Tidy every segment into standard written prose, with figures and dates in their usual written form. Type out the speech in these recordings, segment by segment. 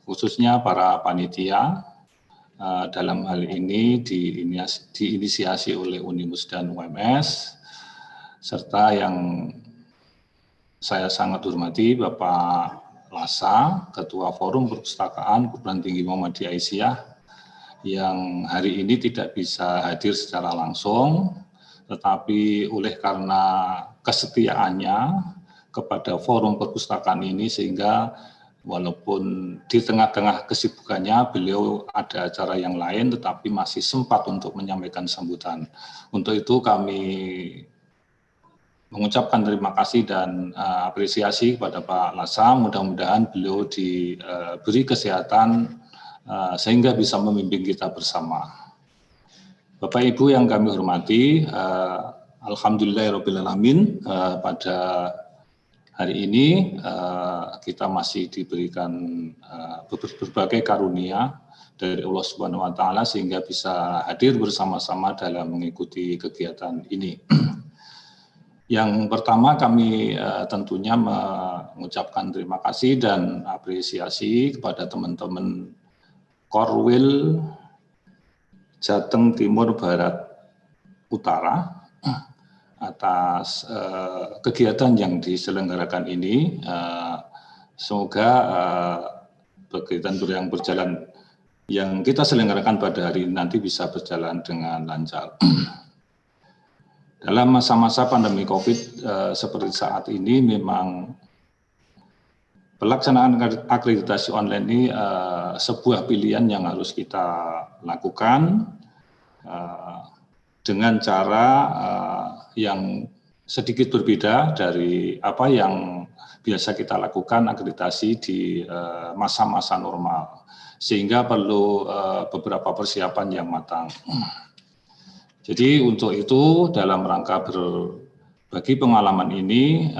khususnya para panitia. Dalam hal ini diinisiasi oleh Unimus dan UMS, serta yang saya sangat hormati Bapak Lasa, Ketua Forum Perpustakaan Perguruan Tinggi Muhammadiyah Aisyah, yang hari ini tidak bisa hadir secara langsung, tetapi karena kesetiaannya kepada Forum Perpustakaan ini, sehingga walaupun di tengah-tengah kesibukannya beliau ada acara yang lain, tetapi masih sempat untuk menyampaikan sambutan. Untuk itu kami mengucapkan terima kasih dan apresiasi kepada Pak Lasa. Mudah-mudahan beliau diberi kesehatan sehingga bisa memimpin kita bersama. Bapak Ibu yang kami hormati, alhamdulillahirrahmanirrahim, pada hari ini kita masih diberikan berbagai karunia dari Allah Subhanahu wa Ta'ala sehingga bisa hadir bersama-sama dalam mengikuti kegiatan ini. Yang pertama kami tentunya mengucapkan terima kasih dan apresiasi kepada teman-teman Korwil Jateng Timur Barat Utara atas kegiatan yang diselenggarakan ini. Semoga kegiatan yang berjalan yang kita selenggarakan pada hari ini nanti bisa berjalan dengan lancar. Dalam masa-masa pandemi COVID seperti saat ini, memang pelaksanaan akreditasi online ini sebuah pilihan yang harus kita lakukan dengan cara yang sedikit berbeda dari apa yang biasa kita lakukan akreditasi di masa-masa normal, sehingga perlu beberapa persiapan yang matang. Jadi untuk itu dalam rangka berbagi pengalaman ini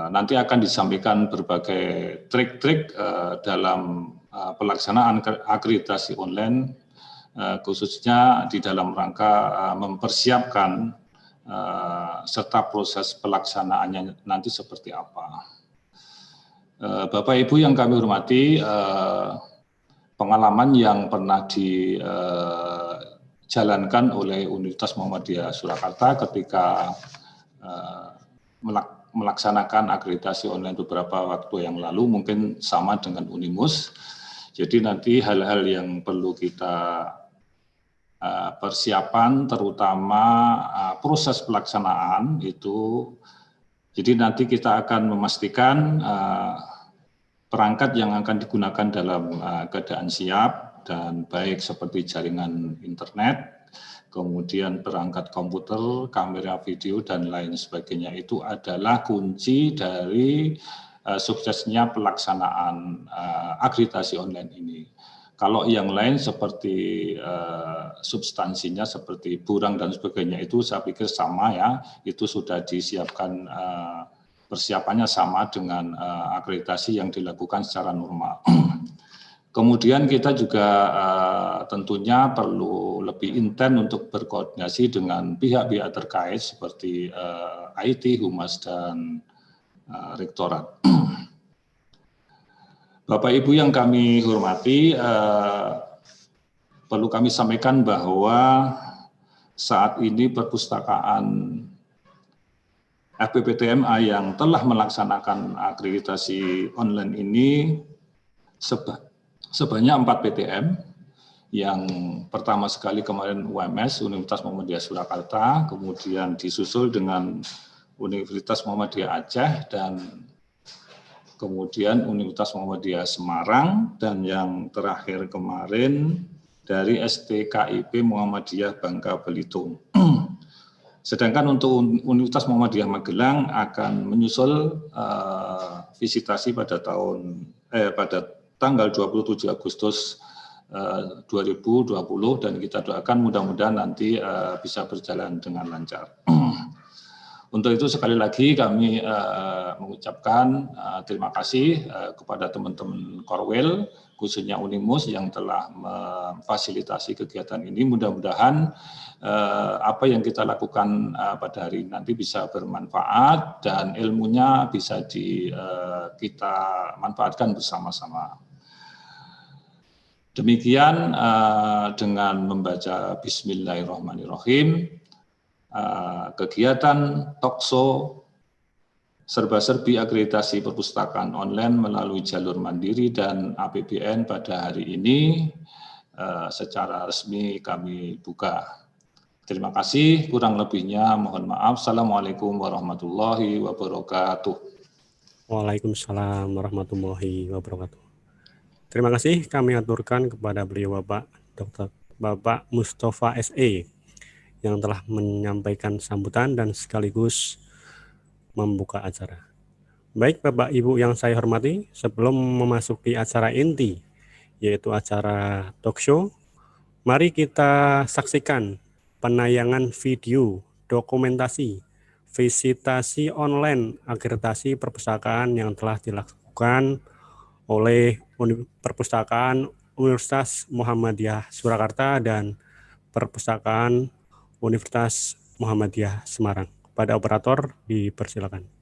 nanti akan disampaikan berbagai trik-trik dalam pelaksanaan akreditasi online, khususnya di dalam rangka mempersiapkan serta proses pelaksanaannya nanti seperti apa. Bapak Ibu yang kami hormati, pengalaman yang pernah dijalankan oleh Universitas Muhammadiyah Surakarta ketika melaksanakan akreditasi online beberapa waktu yang lalu mungkin sama dengan Unimus. Jadi nanti hal-hal yang perlu kita persiapan, terutama proses pelaksanaan itu. Jadi nanti kita akan memastikan perangkat yang akan digunakan dalam keadaan siap dan baik seperti jaringan internet, kemudian perangkat komputer, kamera video, dan lain sebagainya. Itu adalah kunci dari suksesnya pelaksanaan akreditasi online ini. Kalau yang lain seperti substansinya seperti burang dan sebagainya itu saya pikir sama ya, itu sudah disiapkan persiapannya sama dengan akreditasi yang dilakukan secara normal. Kemudian kita juga tentunya perlu lebih intens untuk berkoordinasi dengan pihak-pihak terkait seperti IT, Humas, dan Rektorat. Bapak Ibu yang kami hormati, perlu kami sampaikan bahwa saat ini perpustakaan FPPTMA yang telah melaksanakan akreditasi online ini sebanyak 4 PTM. Yang pertama sekali kemarin UMS, Universitas Muhammadiyah Surakarta, kemudian disusul dengan Universitas Muhammadiyah Aceh, dan kemudian Universitas Muhammadiyah Semarang, dan yang terakhir kemarin dari STKIP Muhammadiyah Bangka Belitung. Sedangkan untuk Universitas Muhammadiyah Magelang akan menyusul visitasi pada tanggal 27 Agustus 2020, dan kita doakan mudah-mudahan nanti bisa berjalan dengan lancar. Untuk itu sekali lagi kami mengucapkan terima kasih kepada teman-teman Korwil, khususnya Unimus yang telah memfasilitasi kegiatan ini. Mudah-mudahan apa yang kita lakukan pada hari ini nanti bisa bermanfaat dan ilmunya bisa kita manfaatkan bersama-sama. Demikian dengan membaca Bismillahirrahmanirrahim, kegiatan Tokso serba-serbi akreditasi perpustakaan online melalui jalur mandiri dan APBN pada hari ini secara resmi kami buka. Terima kasih, kurang lebihnya mohon maaf. Assalamualaikum warahmatullahi wabarakatuh. Waalaikumsalam warahmatullahi wabarakatuh. Terima kasih kami aturkan kepada beliau Bapak Mustafa SE yang telah menyampaikan sambutan dan sekaligus membuka acara. Baik Bapak Ibu yang saya hormati, sebelum memasuki acara inti, yaitu acara talk show, mari kita saksikan penayangan video dokumentasi visitasi online akreditasi perpustakaan yang telah dilakukan oleh Perpustakaan Universitas Muhammadiyah Surakarta dan Perpustakaan Universitas Muhammadiyah Semarang. Pada operator dipersilakan.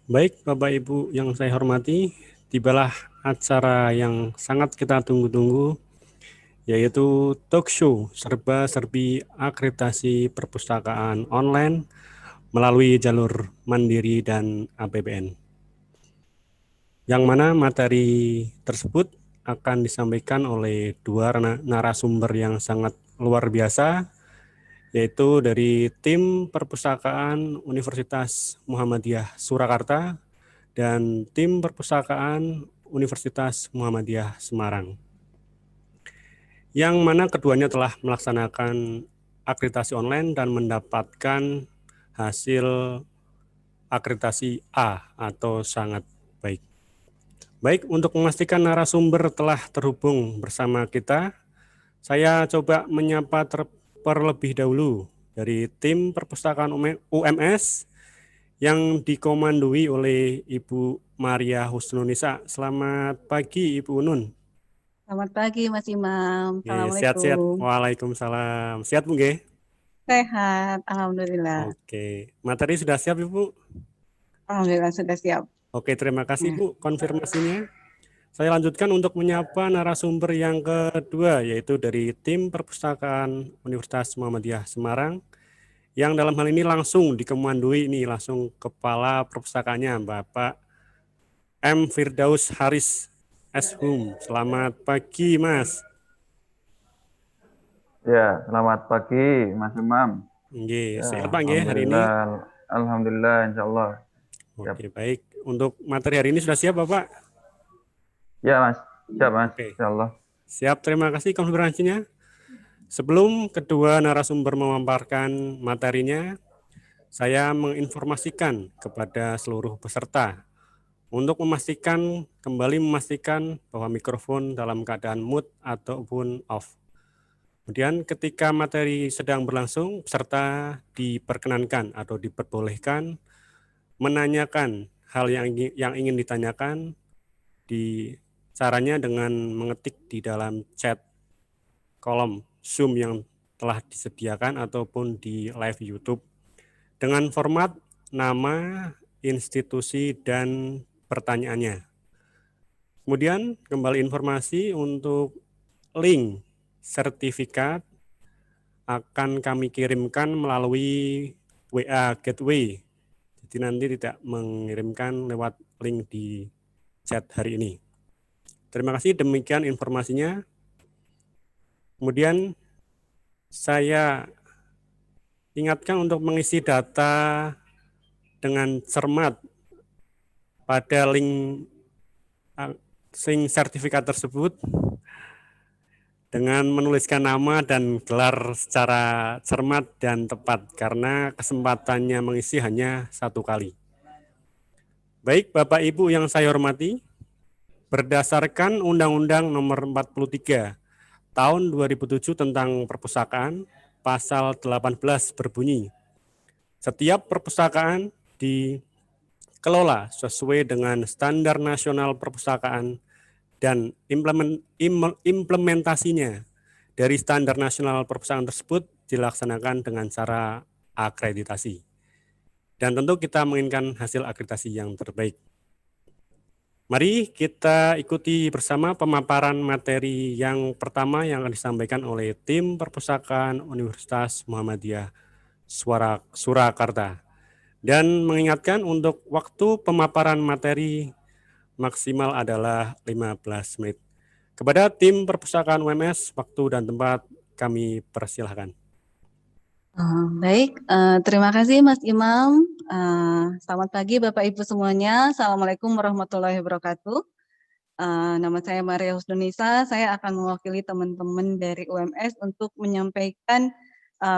Baik, Bapak Ibu yang saya hormati, tibalah acara yang sangat kita tunggu-tunggu, yaitu talk show serba-serbi akreditasi perpustakaan online melalui jalur Mandiri dan APBN. Yang mana materi tersebut akan disampaikan oleh dua narasumber yang sangat luar biasa, yaitu dari tim perpustakaan Universitas Muhammadiyah Surakarta dan tim perpustakaan Universitas Muhammadiyah Semarang, yang mana keduanya telah melaksanakan akreditasi online dan mendapatkan hasil akreditasi A atau sangat baik. Baik, untuk memastikan narasumber telah terhubung bersama kita, saya coba menyapa terlebih dahulu dari tim perpustakaan UMS yang dikomandoi oleh Ibu Maria Husnunisa. Selamat pagi Ibu Unun. Selamat pagi Mas Imam. Sehat-sehat. Assalamualaikum. Waalaikumsalam. Sehat Bu nggih? Sehat, alhamdulillah. Oke, materi sudah siap Ibu? Alhamdulillah sudah siap. Oke, terima kasih Bu konfirmasinya. Saya lanjutkan untuk menyapa narasumber yang kedua, yaitu dari tim perpustakaan Universitas Muhammadiyah Semarang, yang dalam hal ini langsung dikomandoi ini langsung kepala perpustakaannya Bapak M. Firdaus Haris Shum. Selamat pagi Mas. Ya, selamat pagi Mas Imam. Nggih, Ya, sehat Pak nggih hari ini? Alhamdulillah, insya Allah. Oke, baik. Untuk materi hari ini sudah siap Bapak? Ya Mas, siap Mas, Oke. insya Allah. Siap, terima kasih konfirmasinya. Sebelum kedua narasumber memaparkan materinya, saya menginformasikan kepada seluruh peserta untuk kembali memastikan bahwa mikrofon dalam keadaan mute ataupun off. Kemudian ketika materi sedang berlangsung, peserta diperkenankan atau diperbolehkan menanyakan hal yang ingin ditanyakan caranya dengan mengetik di dalam chat kolom Zoom yang telah disediakan ataupun di live YouTube dengan format nama, institusi, dan pertanyaannya. Kemudian kembali informasi untuk link sertifikat akan kami kirimkan melalui WA Gateway. Jadi nanti tidak mengirimkan lewat link di chat hari ini. Terima kasih, demikian informasinya. Kemudian saya ingatkan untuk mengisi data dengan cermat pada link sertifikat tersebut dengan menuliskan nama dan gelar secara cermat dan tepat karena kesempatannya mengisi hanya satu kali. Baik, Bapak Ibu yang saya hormati, berdasarkan Undang-Undang Nomor 43 Tahun 2007 tentang Perpustakaan, Pasal 18 berbunyi, setiap perpustakaan dikelola sesuai dengan standar nasional perpustakaan dan implementasinya dari standar nasional perpustakaan tersebut dilaksanakan dengan cara akreditasi. Dan tentu kita menginginkan hasil akreditasi yang terbaik. Mari kita ikuti bersama pemaparan materi yang pertama yang akan disampaikan oleh tim perpustakaan Universitas Muhammadiyah Surakarta. Dan mengingatkan untuk waktu pemaparan materi maksimal adalah 15 menit. Kepada tim perpustakaan UMS, waktu dan tempat kami persilahkan. Baik, terima kasih Mas Imam. Selamat pagi Bapak Ibu semuanya. Assalamualaikum warahmatullahi wabarakatuh. Nama saya Maria Husnunisa. Saya akan mewakili teman-teman dari UMS untuk menyampaikan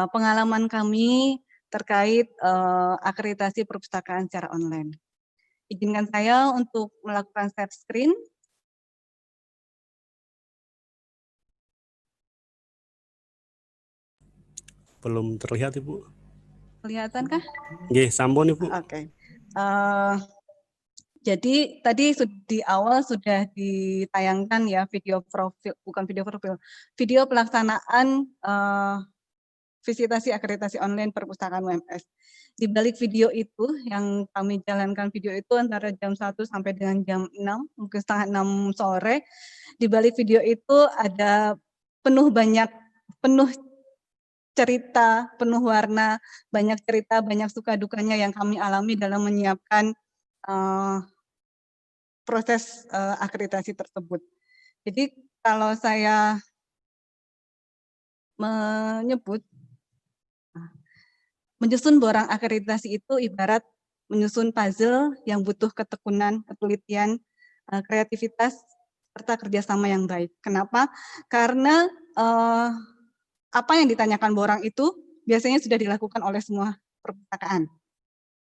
pengalaman kami terkait akreditasi perpustakaan secara online. Izinkan saya untuk melakukan share screen. Belum terlihat Ibu. Kelihatan kah? Nggih, sampun Ibu. Oke. Jadi tadi di awal sudah ditayangkan ya video profil, bukan video profil, video pelaksanaan visitasi akreditasi online perpustakaan UMS. di balik video itu, yang kami jalankan video itu antara jam 1 sampai dengan jam 6, mungkin setengah 6 sore. Di balik video itu ada penuh cerita, penuh warna, banyak cerita, banyak suka dukanya yang kami alami dalam menyiapkan proses akreditasi tersebut. Jadi kalau saya menyebut menyusun borang akreditasi itu ibarat menyusun puzzle yang butuh ketekunan, ketelitian, kreativitas, serta kerjasama yang baik. Kenapa? Karena apa yang ditanyakan borang itu biasanya sudah dilakukan oleh semua perpustakaan.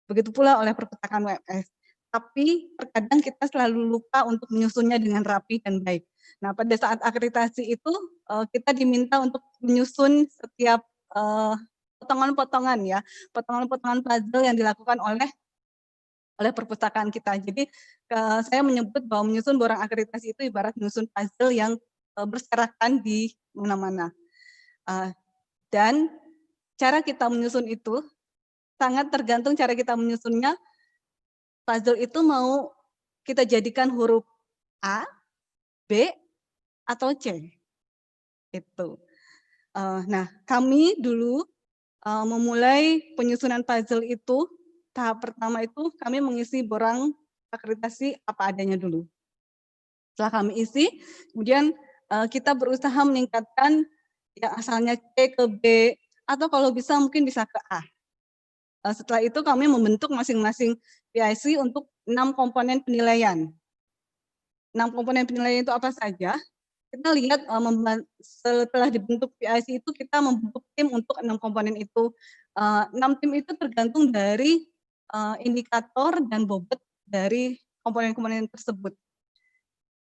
Begitu pula oleh perpustakaan WMS. Tapi terkadang kita selalu lupa untuk menyusunnya dengan rapi dan baik. Nah, pada saat akreditasi itu kita diminta untuk menyusun setiap potongan-potongan ya, potongan-potongan puzzle yang dilakukan oleh perpustakaan kita. Jadi saya menyebut bahwa menyusun borang akreditasi itu ibarat menyusun puzzle yang berserakan di mana-mana. Dan cara kita menyusun itu sangat tergantung cara kita menyusunnya. Puzzle itu mau kita jadikan huruf A, B, atau C. Itu. Nah, kami dulu memulai penyusunan puzzle itu, tahap pertama itu kami mengisi borang akreditasi apa adanya dulu. Setelah kami isi, kemudian kita berusaha meningkatkan yang asalnya C ke B, atau kalau bisa mungkin bisa ke A. Setelah itu kami membentuk masing-masing PIC untuk 6 komponen penilaian. 6 komponen penilaian itu apa saja? Kita lihat setelah dibentuk PIC itu kita membentuk tim untuk 6 komponen itu. 6 tim itu tergantung dari indikator dan bobot dari komponen-komponen tersebut.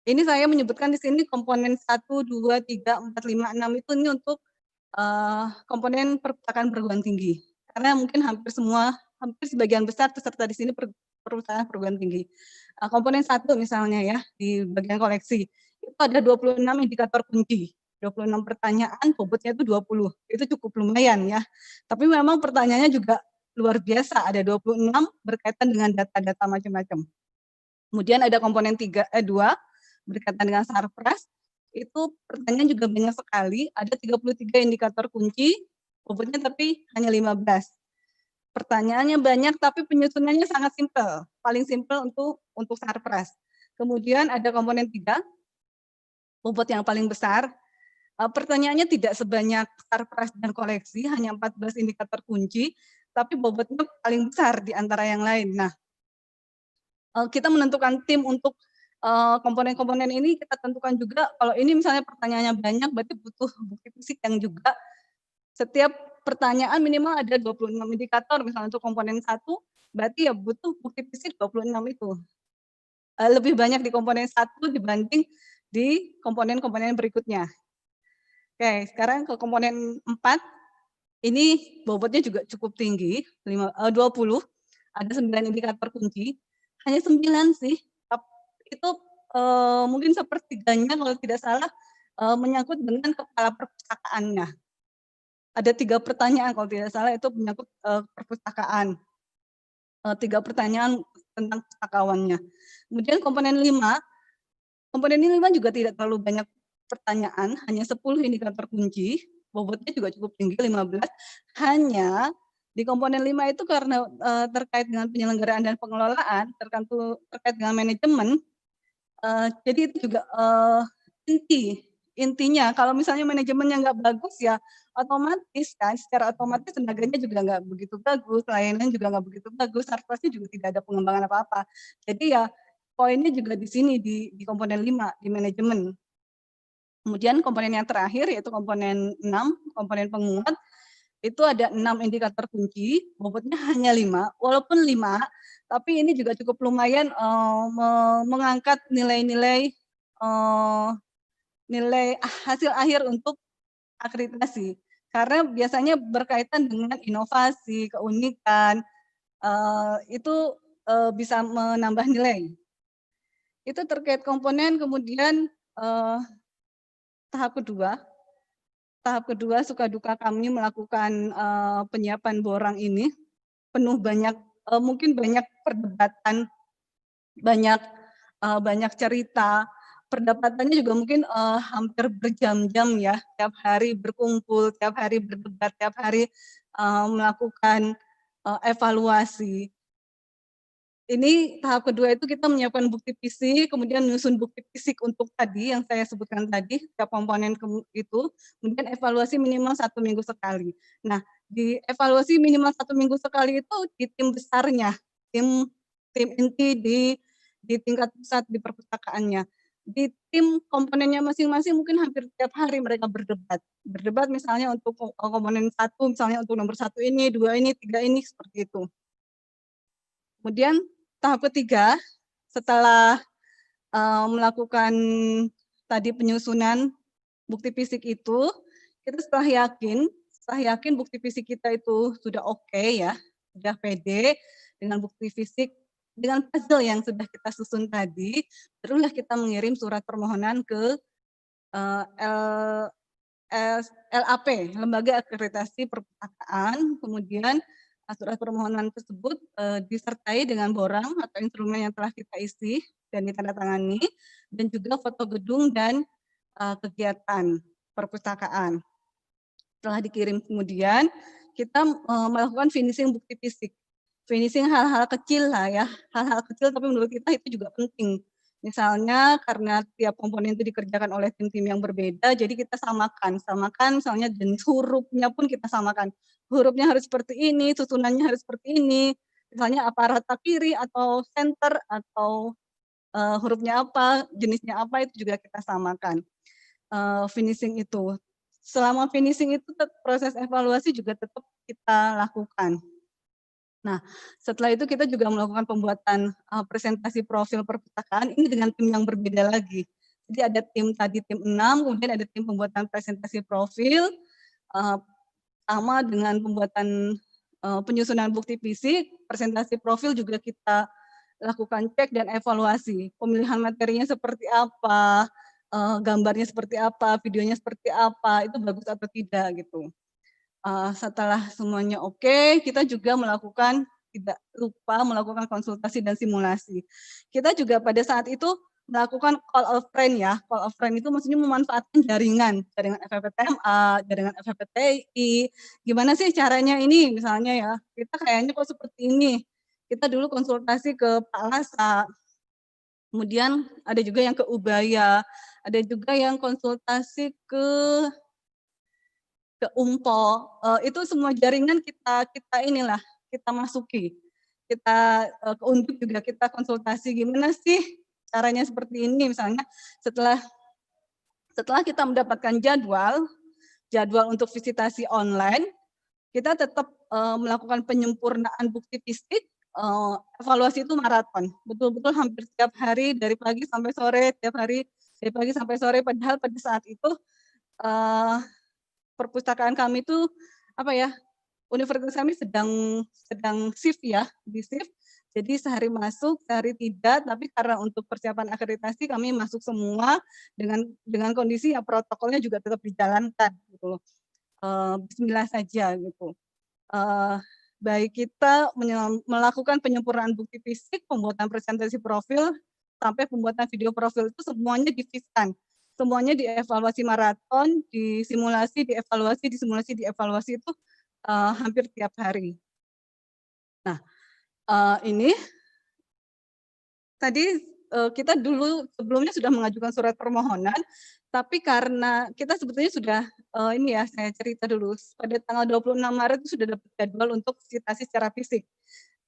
Ini saya menyebutkan di sini komponen 1, 2, 3, 4, 5, 6 itu ini untuk komponen perpustakaan perguruan tinggi. Karena mungkin hampir sebagian besar peserta di sini perusahaan perguruan tinggi. Komponen 1 misalnya ya, di bagian koleksi, itu ada 26 indikator kunci. 26 pertanyaan, bobotnya itu 20. Itu cukup lumayan ya. Tapi memang pertanyaannya juga luar biasa, ada 26 berkaitan dengan data-data macam-macam. Kemudian ada komponen 2 berkaitan dengan sarpras, itu pertanyaan juga banyak sekali, ada 33 indikator kunci, bobotnya tapi hanya 15. Pertanyaannya banyak tapi penyusunannya sangat simpel, paling simpel untuk sarpras. Kemudian ada komponen 3, bobot yang paling besar. Pertanyaannya tidak sebanyak sarpras dan koleksi, hanya 14 indikator kunci, tapi bobotnya paling besar di antara yang lain. Nah, kita menentukan tim untuk komponen-komponen ini, kita tentukan juga kalau ini misalnya pertanyaannya banyak, berarti butuh bukti fisik yang juga setiap pertanyaan minimal ada 26 indikator, misalnya untuk komponen 1, berarti ya butuh bukti fisik 26 itu. Lebih banyak di komponen 1 dibanding di komponen-komponen berikutnya. Oke, sekarang ke komponen 4, ini bobotnya juga cukup tinggi, 20, ada 9 indikator kunci, hanya 9 sih, itu mungkin sepertiganya kalau tidak salah menyangkut dengan kepala perpustakaannya. Ada 3 pertanyaan kalau tidak salah itu menyangkut perpustakaan. 3 pertanyaan tentang pustakawannya. Kemudian komponen 5 juga tidak terlalu banyak pertanyaan, hanya 10 indikator kunci, bobotnya juga cukup tinggi 15. Hanya di komponen 5 itu karena terkait dengan penyelenggaraan dan pengelolaan, terkait dengan manajemen, jadi itu juga intinya kalau misalnya manajemennya nggak bagus ya otomatis kan secara otomatis tenaganya juga nggak begitu bagus, layanan juga nggak begitu bagus, sarplasnya juga tidak ada pengembangan apa-apa. Jadi ya poinnya juga di sini di komponen 5 di manajemen. Kemudian komponen yang terakhir yaitu komponen 6, komponen penguat, itu ada 6 indikator kunci, bobotnya hanya 5, walaupun 5, tapi ini juga cukup lumayan mengangkat nilai-nilai hasil akhir untuk akreditasi. Karena biasanya berkaitan dengan inovasi, keunikan, itu bisa menambah nilai. Itu terkait komponen, kemudian tahap kedua suka duka kami melakukan penyiapan borang ini. penuh banyak mungkin banyak perdebatan, banyak cerita. Perdebatannya juga mungkin hampir berjam-jam ya, tiap hari berkumpul, tiap hari berdebat, tiap hari melakukan evaluasi. Ini tahap kedua itu kita menyiapkan bukti fisik, kemudian menyusun bukti fisik untuk tadi yang saya sebutkan tadi, setiap komponen itu, kemudian evaluasi minimal 1 minggu sekali. Nah, di evaluasi minimal 1 minggu sekali itu di tim besarnya, tim inti di tingkat pusat di perpustakaannya. Di tim komponennya masing-masing mungkin hampir tiap hari mereka berdebat. Berdebat misalnya untuk komponen 1, misalnya untuk nomor 1 ini, 2 ini, 3 ini, seperti itu. Kemudian tahap ketiga, setelah melakukan tadi penyusunan bukti fisik itu, kita setelah yakin bukti fisik kita itu sudah oke ya, sudah pede dengan bukti fisik, dengan puzzle yang sudah kita susun tadi, barulah kita mengirim surat permohonan ke LAP, Lembaga Akreditasi Perpustakaan, kemudian surat permohonan tersebut disertai dengan borang atau instrumen yang telah kita isi dan ditandatangani, dan juga foto gedung dan kegiatan perpustakaan. Setelah dikirim kemudian, kita melakukan finishing bukti fisik. Finishing hal-hal kecil lah ya, hal-hal kecil tapi menurut kita itu juga penting. Misalnya karena tiap komponen itu dikerjakan oleh tim-tim yang berbeda, jadi kita samakan misalnya jenis hurufnya pun kita samakan. Hurufnya harus seperti ini, susunannya harus seperti ini, misalnya apa rata kiri atau center atau hurufnya apa, jenisnya apa, itu juga kita samakan. Finishing itu. Selama finishing itu proses evaluasi juga tetap kita lakukan. Nah, setelah itu kita juga melakukan pembuatan presentasi profil perpustakaan ini dengan tim yang berbeda lagi. Jadi ada tim tadi tim 6, kemudian ada tim pembuatan presentasi profil, sama dengan pembuatan penyusunan bukti fisik, presentasi profil juga kita lakukan cek dan evaluasi. Pemilihan materinya seperti apa, gambarnya seperti apa, videonya seperti apa, itu bagus atau tidak gitu. Setelah semuanya oke, kita juga tidak lupa melakukan konsultasi dan simulasi. Kita juga pada saat itu melakukan call of friend ya. Call of friend itu maksudnya memanfaatkan jaringan FFPTMA, jaringan FFPTI. Gimana sih caranya ini misalnya ya, kita kayaknya kok seperti ini. Kita dulu konsultasi ke Pak Lasa, kemudian ada juga yang ke Ubaya, ada juga yang konsultasi ke Umpo, itu semua jaringan kita masuki. Kita ke Undip juga kita konsultasi gimana sih caranya seperti ini misalnya setelah kita mendapatkan jadwal untuk visitasi online, kita tetap melakukan penyempurnaan bukti fisik, evaluasi itu maraton, betul-betul hampir setiap hari dari pagi sampai sore, padahal pada saat itu perpustakaan kami itu universitas kami sedang shift ya, di shift. Jadi sehari masuk, sehari tidak, tapi karena untuk persiapan akreditasi kami masuk semua dengan kondisi ya protokolnya juga tetap dijalankan gitu loh. Bismillah saja gitu. Baik kita melakukan penyempurnaan bukti fisik, pembuatan presentasi profil, sampai pembuatan video profil itu semuanya diviskan. Semuanya dievaluasi maraton, disimulasi, dievaluasi itu hampir tiap hari. Nah, ini tadi kita dulu sebelumnya sudah mengajukan surat permohonan, tapi karena kita sebetulnya sudah saya cerita dulu, pada tanggal 26 Maret itu sudah dapat jadwal untuk visitasi secara fisik.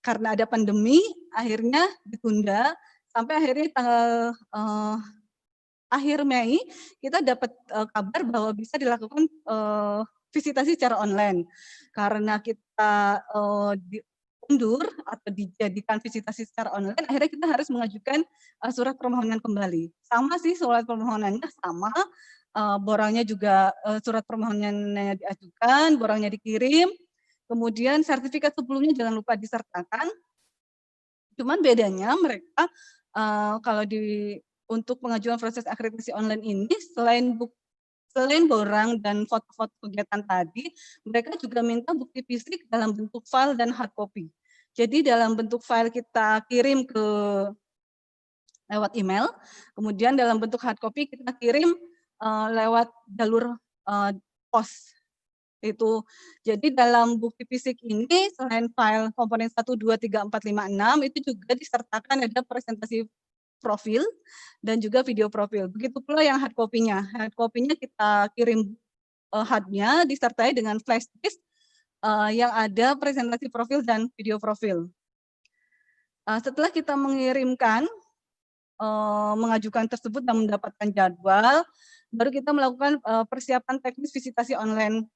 Karena ada pandemi, akhirnya ditunda sampai akhirnya tanggal akhir Mei kita dapat kabar bahwa bisa dilakukan visitasi secara online. Karena kita diundur atau dijadikan visitasi secara online, akhirnya kita harus mengajukan surat permohonan kembali. Sama sih surat permohonannya sama, borangnya juga surat permohonannya diajukan, borangnya dikirim, kemudian sertifikat sebelumnya jangan lupa disertakan. Cuman bedanya mereka kalau untuk pengajuan proses akreditasi online ini selain borang dan foto-foto kegiatan tadi, mereka juga minta bukti fisik dalam bentuk file dan hard copy. Jadi dalam bentuk file kita kirim lewat email, kemudian dalam bentuk hard copy kita kirim lewat jalur pos. Itu. Jadi dalam bukti fisik ini selain file komponen 1, 2, 3, 4, 5, 6 itu juga disertakan ada presentasi profil dan juga video profil. Begitu pula yang hard copy-nya. Hard copy-nya kita kirim hard-nya disertai dengan flash disk yang ada presentasi profil dan video profil. Setelah kita mengirimkan, mengajukan tersebut dan mendapatkan jadwal, baru kita melakukan persiapan teknis visitasi online.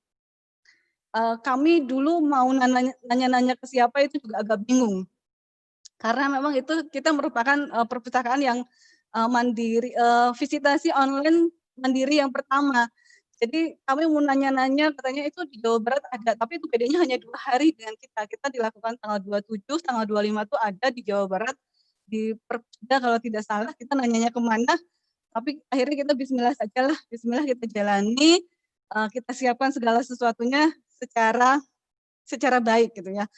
Kami dulu mau nanya-nanya ke siapa itu juga agak bingung. Karena memang itu kita merupakan perpustakaan yang mandiri, visitasi online mandiri yang pertama. Jadi kami mau nanya-nanya, katanya itu di Jawa Barat ada, tapi itu bedanya hanya 2 hari dengan kita. Kita dilakukan tanggal 27, tanggal 25 itu ada di Jawa Barat, di Perpusda kalau tidak salah, kita nanyanya kemana, tapi akhirnya kita bismillah sajalah, bismillah kita jalani, kita siapkan segala sesuatunya secara baik gitu ya.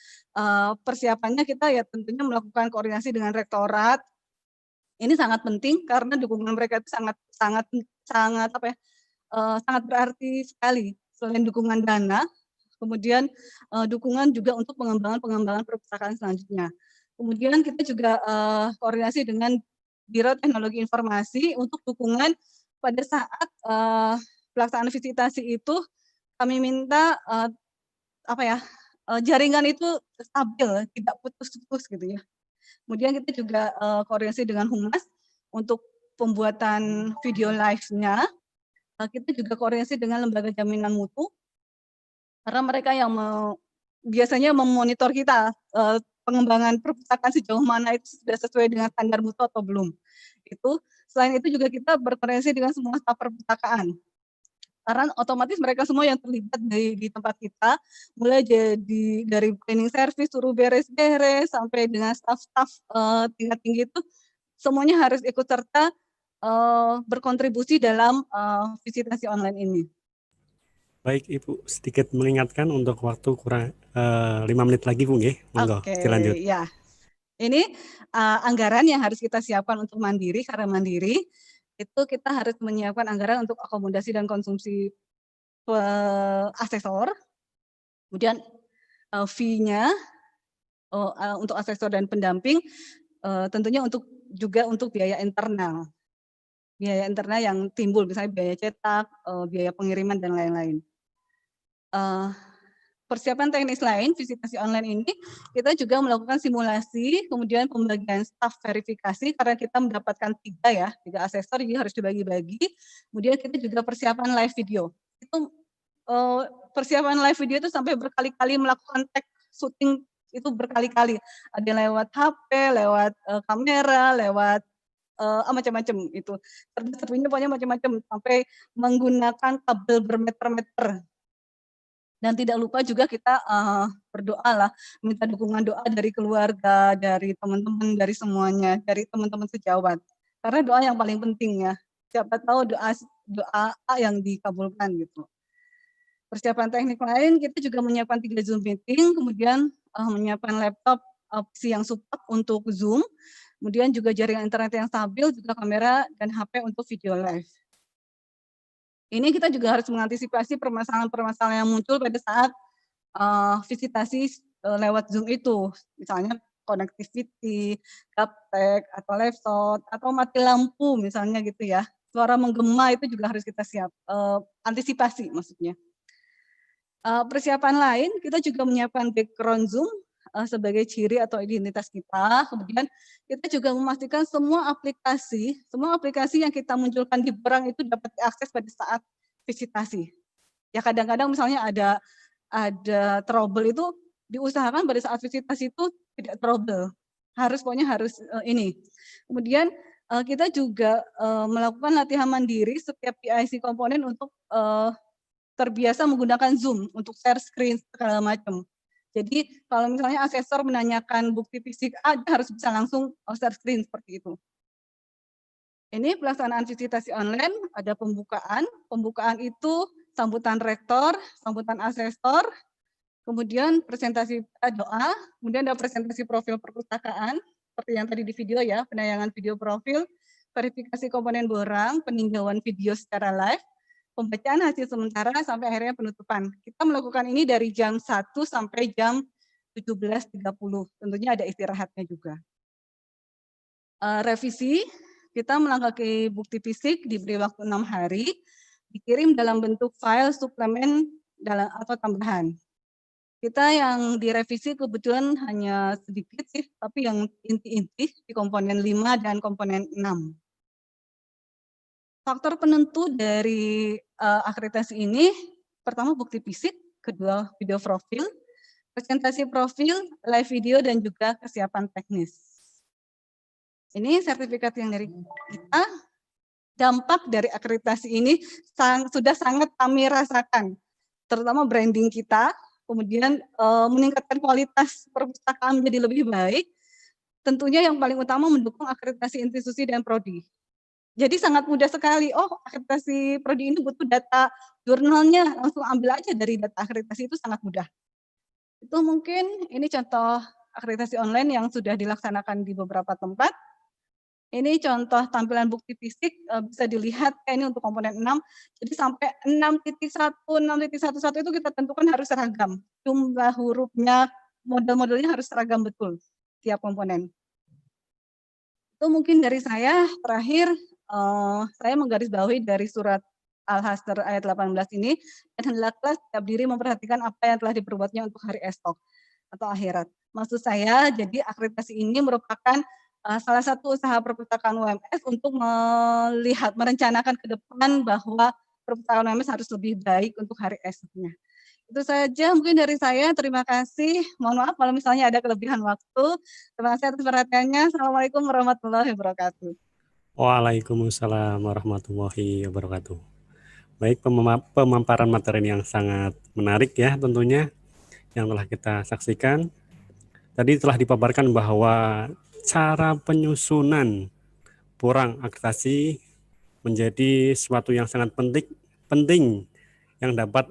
Persiapannya kita ya tentunya melakukan koordinasi dengan rektorat. Ini sangat penting karena dukungan mereka itu sangat berarti sekali. Selain dukungan dana, kemudian dukungan juga untuk pengembangan perpustakaan selanjutnya. Kemudian kita juga koordinasi dengan Biro Teknologi Informasi untuk dukungan pada saat pelaksanaan visitasi itu kami minta jaringan itu stabil, tidak putus-putus gitu ya. Kemudian kita juga koordinasi dengan Humas untuk pembuatan video live-nya. Kita juga koordinasi dengan lembaga jaminan mutu, karena mereka yang biasanya memonitor kita pengembangan perpustakaan sejauh mana itu sudah sesuai dengan standar mutu atau belum. Selain itu juga kita berkoordinasi dengan semua staf perpustakaan. Karena otomatis mereka semua yang terlibat di tempat kita, mulai dari cleaning service, suruh beres-beres, sampai dengan staf-staf tingkat tinggi itu, semuanya harus ikut serta berkontribusi dalam visitasi online ini. Baik Ibu, sedikit mengingatkan untuk waktu kurang 5 menit lagi Bu, monggo dilanjut. Ya. Ini anggaran yang harus kita siapkan untuk mandiri, karena mandiri itu kita harus menyiapkan anggaran untuk akomodasi dan konsumsi asesor, kemudian fee-nya untuk asesor dan pendamping, tentunya juga untuk biaya internal yang timbul, misalnya biaya cetak, biaya pengiriman dan lain-lain. Persiapan teknis lain visitasi online ini kita juga melakukan simulasi, kemudian pembagian staf verifikasi karena kita mendapatkan 3 asesor, jadi harus dibagi-bagi. Kemudian kita juga persiapan live video. Itu persiapan live video itu sampai berkali-kali melakukan tag syuting itu berkali-kali. Ada lewat HP, lewat kamera, lewat macam-macam itu. Serba-serbinya pokoknya macam-macam sampai menggunakan kabel bermeter-meter. Dan tidak lupa juga kita berdoa minta dukungan doa dari keluarga, dari teman-teman, dari semuanya, dari teman-teman sejawat. Karena doa yang paling penting ya. Siapa tahu doa yang dikabulkan gitu. Persiapan teknik lain kita juga menyiapkan 3 Zoom meeting, kemudian menyiapkan laptop PC yang support untuk Zoom, kemudian juga jaringan internet yang stabil, juga kamera dan HP untuk video live. Ini kita juga harus mengantisipasi permasalahan-permasalahan yang muncul pada saat visitasi lewat Zoom itu, misalnya connectivity, gaptek, atau laptop, atau mati lampu misalnya gitu ya. Suara menggema itu juga harus kita antisipasi maksudnya. Persiapan lain, kita juga menyiapkan background Zoom sebagai ciri atau identitas kita. Kemudian kita juga memastikan semua aplikasi yang kita munculkan di Borang itu dapat diakses pada saat visitasi. Ya kadang-kadang misalnya ada trouble itu diusahakan pada saat visitasi itu tidak trouble. Pokoknya harus ini. Kemudian kita juga melakukan latihan mandiri setiap PIC komponen untuk terbiasa menggunakan Zoom untuk share screen segala macam. Jadi kalau misalnya asesor menanyakan bukti fisik A, dia harus bisa langsung share screen seperti itu. Ini pelaksanaan visitasi online, ada pembukaan. Pembukaan itu sambutan rektor, sambutan asesor, kemudian presentasi doa, kemudian ada presentasi profil perpustakaan, seperti yang tadi di video ya, penayangan video profil, verifikasi komponen borang, peninjauan video secara live, pembacaan hasil sementara sampai akhirnya penutupan. Kita melakukan ini dari jam 1 sampai jam 17.30. Tentunya ada istirahatnya juga. Revisi, kita melengkapi bukti fisik diberi waktu 6 hari, dikirim dalam bentuk file suplemen atau tambahan. Kita yang direvisi kebetulan hanya sedikit sih, tapi yang inti-inti di komponen 5 dan komponen 6. Faktor penentu dari akreditasi ini, pertama bukti fisik, kedua video profil, presentasi profil, live video, dan juga kesiapan teknis. Ini sertifikat yang dari kita. Dampak dari akreditasi ini sudah sangat kami rasakan, terutama branding kita, kemudian meningkatkan kualitas perpustakaan menjadi lebih baik. Tentunya yang paling utama mendukung akreditasi institusi dan prodi. Jadi sangat mudah sekali, oh akreditasi prodi ini butuh data jurnalnya, langsung ambil aja dari data akreditasi, itu sangat mudah. Itu mungkin ini contoh akreditasi online yang sudah dilaksanakan di beberapa tempat. Ini contoh tampilan bukti fisik, bisa dilihat ini untuk komponen 6, jadi sampai 6.1, 6.11 itu kita tentukan harus seragam. Jumlah hurufnya, model-modelnya harus seragam betul, tiap komponen. Itu mungkin dari saya. Terakhir, saya menggarisbawahi dari surat Al-Hasr ayat 18 ini, dan hendaklah setiap diri memperhatikan apa yang telah diperbuatnya untuk hari esok atau akhirat. Maksud saya, jadi akreditasi ini merupakan salah satu usaha perpustakaan UMS untuk merencanakan ke depan bahwa perpustakaan UMS harus lebih baik untuk hari esoknya. Itu saja mungkin dari saya. Terima kasih. Mohon maaf kalau misalnya ada kelebihan waktu. Terima kasih atas perhatiannya. Assalamualaikum warahmatullahi wabarakatuh. Waalaikumsalam warahmatullahi wabarakatuh. Baik, pemaparan materi yang sangat menarik ya tentunya yang telah kita saksikan. Tadi telah dipaparkan bahwa cara penyusunan borang akreditasi menjadi sesuatu yang sangat penting yang dapat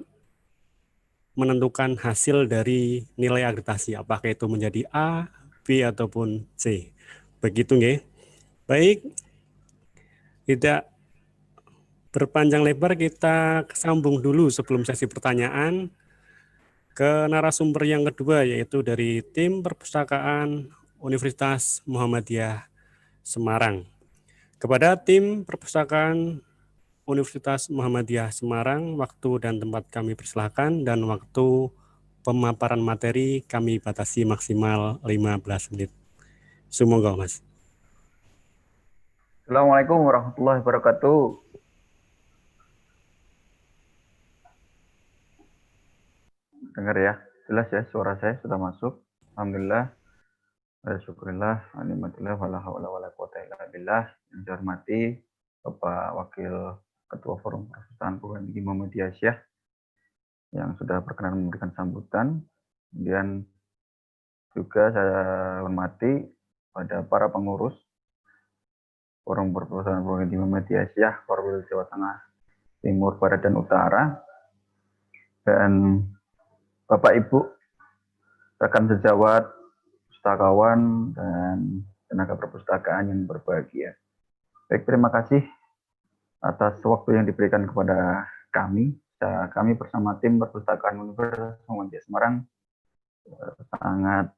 menentukan hasil dari nilai akreditasi, apakah itu menjadi A, B, ataupun C. Begitu nggih. Baik, tidak berpanjang lebar, kita sambung dulu sebelum sesi pertanyaan ke narasumber yang kedua, yaitu dari tim perpustakaan Universitas Muhammadiyah Semarang. Kepada tim perpustakaan Universitas Muhammadiyah Semarang, waktu dan tempat kami persilahkan, dan waktu pemaparan materi kami batasi maksimal 15 menit. Semoga, Mas. Assalamualaikum warahmatullahi wabarakatuh. Dengar ya, jelas ya suara saya sudah masuk. Alhamdulillah. Syukurillah, alhamdulillah, wala haula wala quwata illa billah. Yang dihormati Bapak Wakil Ketua Forum Perpustakaan Perguruan Tinggi Muhammadiyah yang sudah berkenan memberikan sambutan. Kemudian juga saya hormati pada para pengurus Forum Perpustakaan Perguruan Tinggi Muhammadiyah, Provinsi Jawa Tengah, Timur, Barat, dan Utara, dan Bapak Ibu, rekan sejawat, pustakawan, dan tenaga perpustakaan yang berbahagia. Baik, terima kasih atas waktu yang diberikan kepada kami. Kami bersama tim perpustakaan Universitas Muhammadiyah Semarang sangat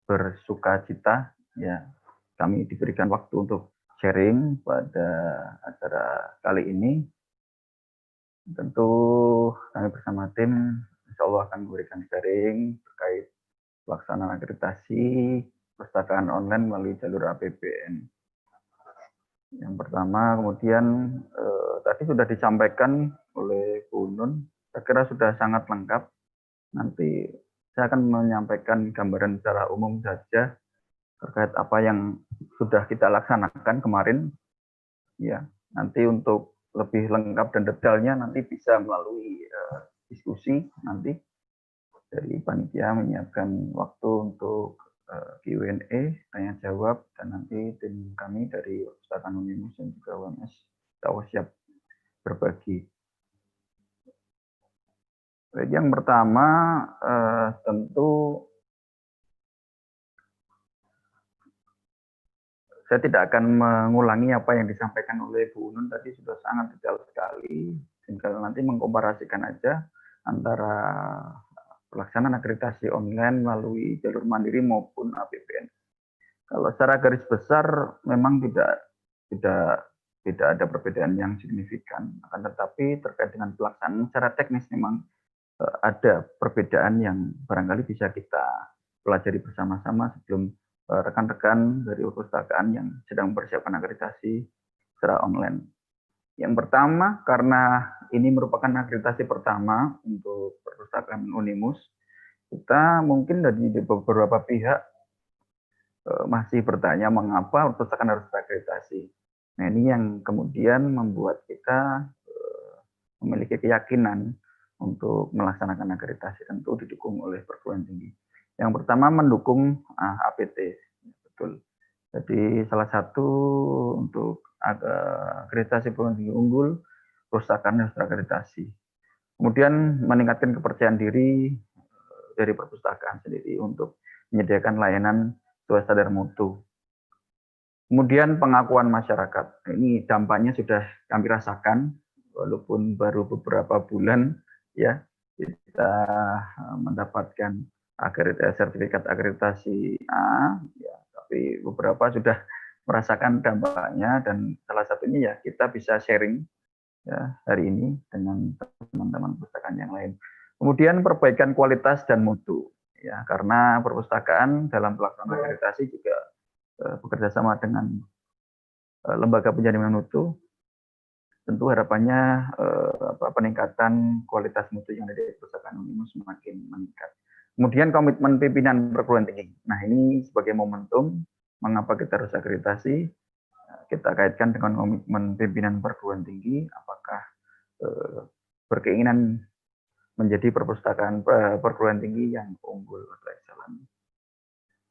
bersuka cita ya kami diberikan waktu untuk sharing pada acara kali ini. Tentu kami bersama tim insya Allah akan memberikan sharing terkait pelaksanaan akreditasi perpustakaan online melalui jalur APBN. Yang pertama, kemudian tadi sudah disampaikan oleh Bu Nun, saya kira sudah sangat lengkap. Nanti saya akan menyampaikan gambaran secara umum saja terkait apa yang sudah kita laksanakan kemarin. Ya, nanti untuk lebih lengkap dan detailnya nanti bisa melalui diskusi nanti. Dari panitia menyiapkan waktu untuk Q&A, tanya jawab, dan nanti tim kami dari Perpustakaan Unimus dan juga UMS siap berbagi. Baik, yang pertama tentu saya tidak akan mengulangi apa yang disampaikan oleh Bu Unun tadi, sudah sangat detail sekali. Tinggal nanti mengkomparasikan aja antara pelaksanaan akreditasi online melalui jalur mandiri maupun APBN. Kalau secara garis besar memang tidak ada perbedaan yang signifikan, akan tetapi terkait dengan pelaksanaan secara teknis memang ada perbedaan yang barangkali bisa kita pelajari bersama-sama sebelum rekan-rekan dari perpustakaan yang sedang mempersiapkan akreditasi secara online. Yang pertama, karena ini merupakan akreditasi pertama untuk Perpustakaan Unimus, kita mungkin dari beberapa pihak masih bertanya mengapa perpustakaan harus terakreditasi. Nah, ini yang kemudian membuat kita memiliki keyakinan untuk melaksanakan akreditasi, tentu didukung oleh perguruan tinggi. Yang pertama mendukung APT, betul. Jadi salah satu untuk akreditasi perguruan tinggi unggul, perpustakaan harus terakreditasi. Kemudian meningkatkan kepercayaan diri dari perpustakaan sendiri untuk menyediakan layanan sesuai standar mutu. Kemudian pengakuan masyarakat. Ini dampaknya sudah kami rasakan, walaupun baru beberapa bulan ya kita mendapatkan sertifikat akreditasi A, ya, tapi beberapa sudah merasakan dampaknya, dan salah satunya ya kita bisa sharing ya hari ini dengan teman-teman perpustakaan yang lain. Kemudian perbaikan kualitas dan mutu, ya karena perpustakaan dalam pelaksanaan akreditasi juga bekerja sama dengan lembaga penjaminan mutu. Tentu harapannya peningkatan kualitas mutu yang ada di Perpustakaan Unimus semakin meningkat. Kemudian komitmen pimpinan perguruan tinggi. Nah, ini sebagai momentum mengapa kita harus akreditasi, kita kaitkan dengan komitmen pimpinan perguruan tinggi, apakah berkeinginan menjadi perpustakaan perguruan tinggi yang unggul atau excellent.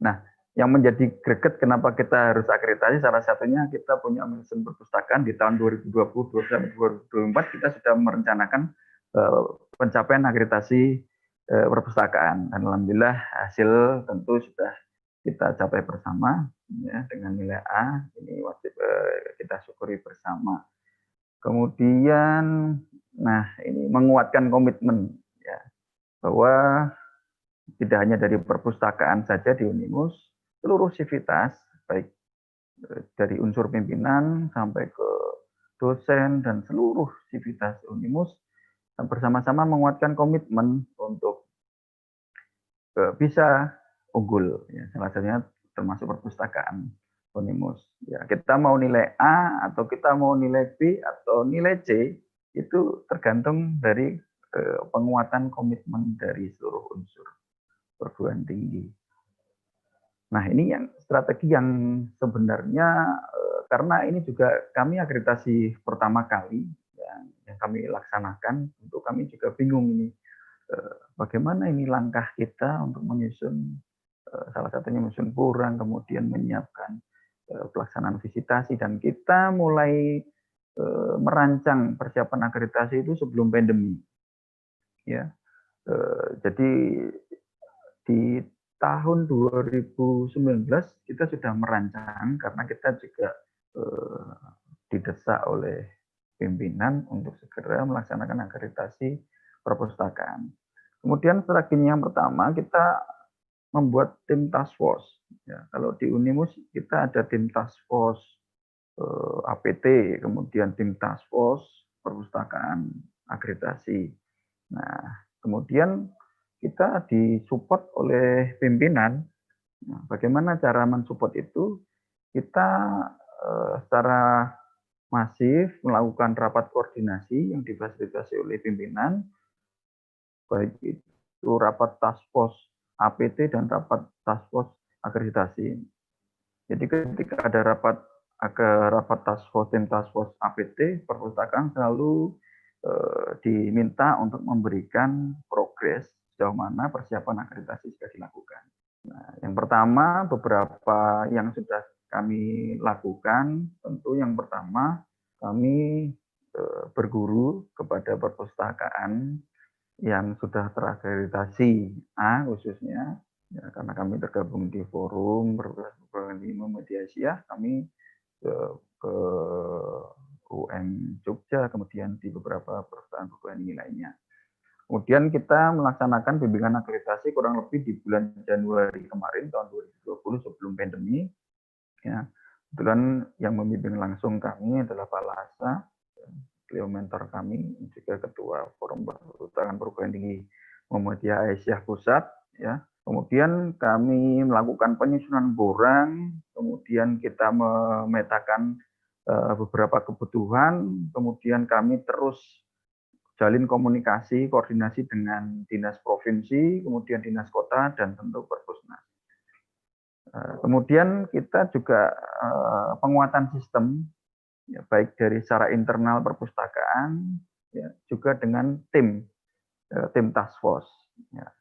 Nah, yang menjadi greget kenapa kita harus akreditasi, salah satunya kita punya manajemen perpustakaan di tahun 2020-2024 kita sudah merencanakan pencapaian akreditasi perpustakaan, dan alhamdulillah hasil tentu sudah kita capai bersama ya, dengan nilai A. Ini wajib kita syukuri bersama. Kemudian, nah ini menguatkan komitmen ya, bahwa tidak hanya dari perpustakaan saja di Unimus, seluruh sivitas, baik dari unsur pimpinan sampai ke dosen dan seluruh sivitas Unimus, bersama-sama menguatkan komitmen untuk bisa unggul. Ya, salah satunya termasuk perpustakaan Unimus. Ya, kita mau nilai A atau kita mau nilai B atau nilai C, itu tergantung dari penguatan komitmen dari seluruh unsur perguruan tinggi. Nah, ini yang strategi yang sebenarnya karena ini juga kami akreditasi pertama kali yang kami laksanakan, untuk kami juga bingung ini bagaimana ini langkah kita untuk menyusun salah satunya menyusun kurang, kemudian menyiapkan pelaksanaan visitasi, dan kita mulai merancang persiapan akreditasi itu sebelum pandemi. Ya, jadi di tahun 2019 kita sudah merancang karena kita juga didesak oleh pimpinan untuk segera melaksanakan akreditasi perpustakaan. Kemudian strategi yang pertama kita membuat tim task force. Ya, kalau di Unimus kita ada tim task force APT, kemudian tim task force perpustakaan akreditasi. Nah, kemudian kita disupport oleh pimpinan. Nah, bagaimana cara mensupport itu? Kita secara masif melakukan rapat koordinasi yang difasilitasi oleh pimpinan, baik itu rapat task force APT dan rapat task force akreditasi. Jadi ketika ada rapat task force, tim task force APT, perpustakaan selalu diminta untuk memberikan progres sejauh mana persiapan akreditasi sudah dilakukan. Nah, yang pertama, beberapa yang sudah kami lakukan, tentu yang pertama kami berguru kepada perpustakaan yang sudah terakreditasi A khususnya, ya, karena kami tergabung di forum perpustakaan di Muhammadiyah Asia, kami ke UM Jogja, kemudian di beberapa perpustakaan ini lainnya. Kemudian kita melaksanakan bimbingan akreditasi kurang lebih di bulan Januari kemarin tahun 2020 sebelum pandemi. Ya, kebetulan yang membimbing langsung kami adalah Pak Lasa, beliau mentor kami, juga Ketua Forum Perpustakaan Perguruan Tinggi Muhammadiyah Aisyah Pusat. Ya, kemudian kami melakukan penyusunan borang, kemudian kita memetakan beberapa kebutuhan, kemudian kami terus jalin komunikasi, koordinasi dengan dinas provinsi, kemudian dinas kota, dan tentu Perpusnas. Kemudian kita juga penguatan sistem, ya, baik dari secara internal perpustakaan, ya, juga dengan tim task force. Ya.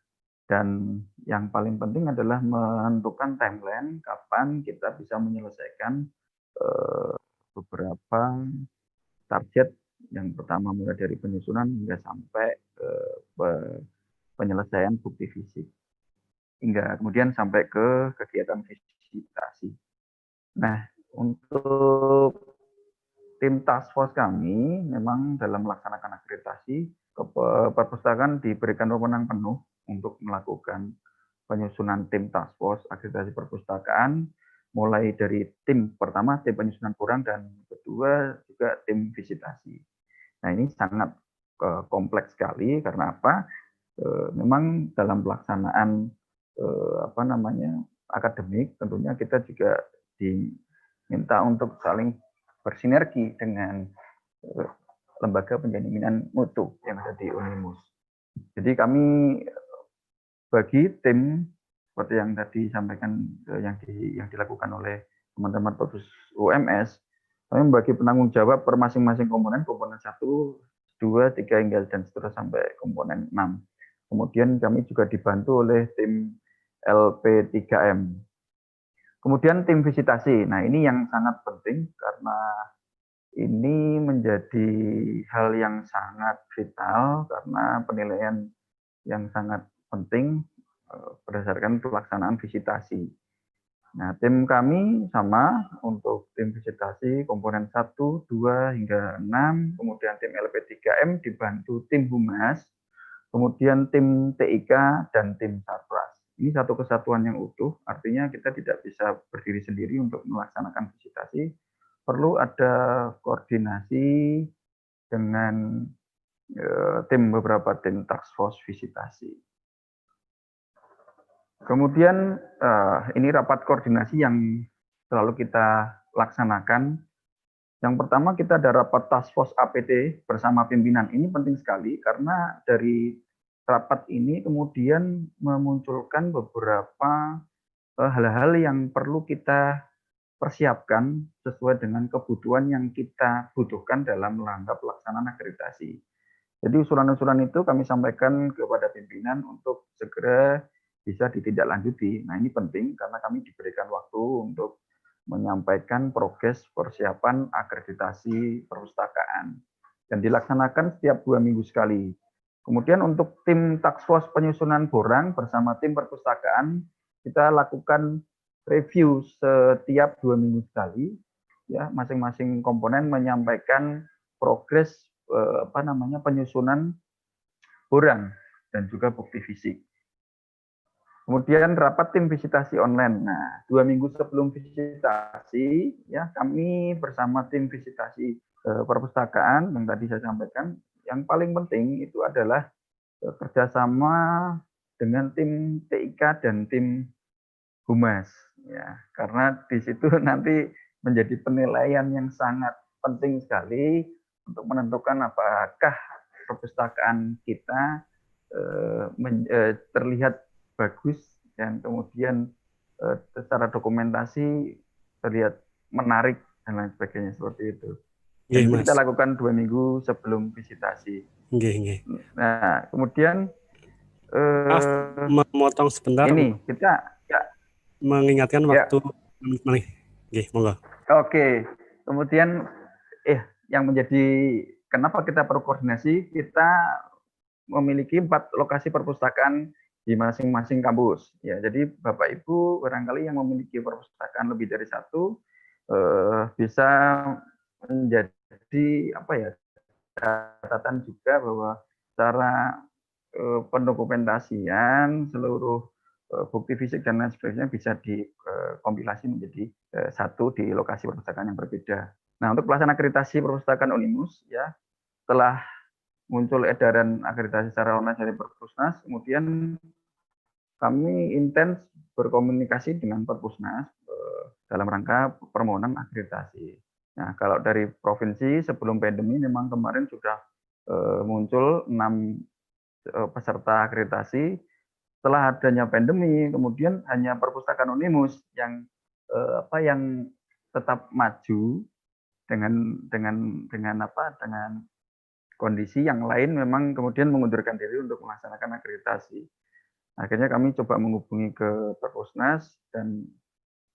Dan yang paling penting adalah menentukan timeline kapan kita bisa menyelesaikan beberapa target. Yang pertama mulai dari penyusunan hingga sampai penyelesaian bukti fisik. Hingga kemudian sampai ke kegiatan visitasi. Nah, untuk tim task force kami memang dalam melaksanakan akreditasi, perpustakaan diberikan wewenang penuh untuk melakukan penyusunan tim task force akreditasi perpustakaan, mulai dari tim pertama, tim penyusunan borang, dan kedua juga tim visitasi. Nah, ini sangat kompleks sekali karena apa? Memang dalam pelaksanaan akademik tentunya kita juga diminta untuk saling bersinergi dengan lembaga penjaminan mutu yang ada di Unimus. Jadi kami bagi tim seperti yang tadi disampaikan yang dilakukan oleh teman-teman UMS, kami membagi penanggung jawab per masing-masing komponen 1, 2, 3 hingga dan seterusnya sampai komponen 6. Kemudian kami juga dibantu oleh tim LP3M. Kemudian tim visitasi. Nah, ini yang sangat penting karena ini menjadi hal yang sangat vital karena penilaian yang sangat penting berdasarkan pelaksanaan visitasi. Nah, tim kami sama untuk tim visitasi komponen 1, 2, hingga 6, kemudian tim LP3M dibantu tim Humas, kemudian tim TIK, dan tim Sarpras. Ini satu kesatuan yang utuh, artinya kita tidak bisa berdiri sendiri untuk melaksanakan visitasi, perlu ada koordinasi dengan beberapa tim task force visitasi. Kemudian ini rapat koordinasi yang selalu kita laksanakan. Yang pertama kita ada rapat task force APT bersama pimpinan. Ini penting sekali karena dari rapat ini kemudian memunculkan beberapa hal-hal yang perlu kita persiapkan sesuai dengan kebutuhan yang kita butuhkan dalam rangka pelaksanaan akreditasi. Jadi usulan-usulan itu kami sampaikan kepada pimpinan untuk segera bisa ditindaklanjuti. Nah, ini penting karena kami diberikan waktu untuk menyampaikan progres persiapan akreditasi perpustakaan dan dilaksanakan setiap 2 minggu sekali. Kemudian untuk tim task force penyusunan borang bersama tim perpustakaan kita lakukan review setiap 2 minggu sekali. Ya, masing-masing komponen menyampaikan progres penyusunan borang dan juga bukti fisik. Kemudian rapat tim visitasi online. Nah, 2 minggu sebelum visitasi, ya kami bersama tim visitasi perpustakaan yang tadi saya sampaikan, yang paling penting itu adalah kerjasama dengan tim TIK dan tim Humas. Ya, karena di situ nanti menjadi penilaian yang sangat penting sekali untuk menentukan apakah perpustakaan kita terlihat bagus dan kemudian secara dokumentasi terlihat menarik dan lain sebagainya seperti itu. Jadi kita lakukan 2 minggu sebelum visitasi. Nah, kemudian memotong sebentar. Ini kita ya. mengingatkan Ya. waktu. Oke, monggo. Oke. Kemudian yang menjadi kenapa kita perlu koordinasi, kita memiliki 4 lokasi perpustakaan di masing-masing kampus. Ya, jadi Bapak Ibu barangkali yang memiliki perpustakaan lebih dari 1 bisa menjadi catatan juga bahwa cara pendokumentasian seluruh bukti fisik dan lain sebagainya bisa dikompilasi menjadi satu di lokasi perpustakaan yang berbeda. Nah, untuk pelaksanaan akreditasi perpustakaan Unimus, ya, setelah muncul edaran akreditasi secara online dari Perpusnas, kemudian kami intens berkomunikasi dengan Perpusnas dalam rangka permohonan akreditasi. Nah, kalau dari provinsi sebelum pandemi memang kemarin sudah muncul 6 peserta akreditasi. Setelah adanya pandemi, kemudian hanya perpustakaan Unimus yang yang tetap maju dengan kondisi yang lain memang kemudian mengundurkan diri untuk melaksanakan akreditasi. Akhirnya kami coba menghubungi ke Perpusnas dan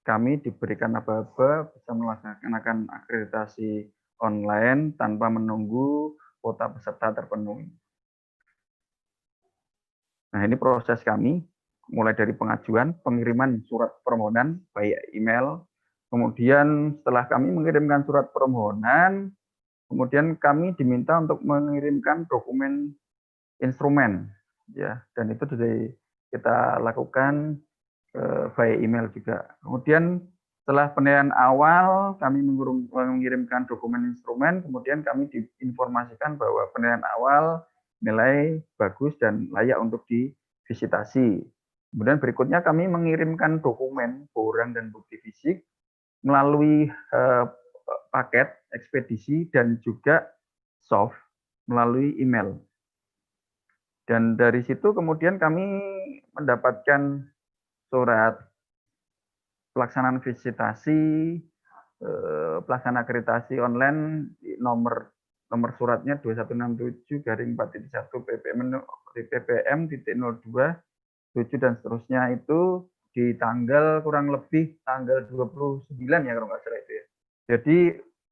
kami diberikan aba-aba bisa melaksanakan akreditasi online tanpa menunggu kuota peserta terpenuhi. Nah, ini proses kami mulai dari pengajuan, pengiriman surat permohonan baik email, kemudian setelah kami mengirimkan surat permohonan, kemudian kami diminta untuk mengirimkan dokumen instrumen, ya, dan itu sudah kita lakukan via email juga. Kemudian setelah penilaian awal, kami mengirimkan dokumen instrumen, kemudian kami diinformasikan bahwa penilaian awal nilai bagus dan layak untuk divisitasi. Kemudian berikutnya kami mengirimkan dokumen, borang dan bukti fisik melalui paket ekspedisi dan juga soft melalui email. Dan dari situ kemudian kami mendapatkan surat pelaksanaan visitasi, pelaksanaan akreditasi online nomor suratnya 2167/4.1 ppm.02 7 dan seterusnya, itu di tanggal kurang lebih tanggal 29 ya kalau nggak salah itu ya. Jadi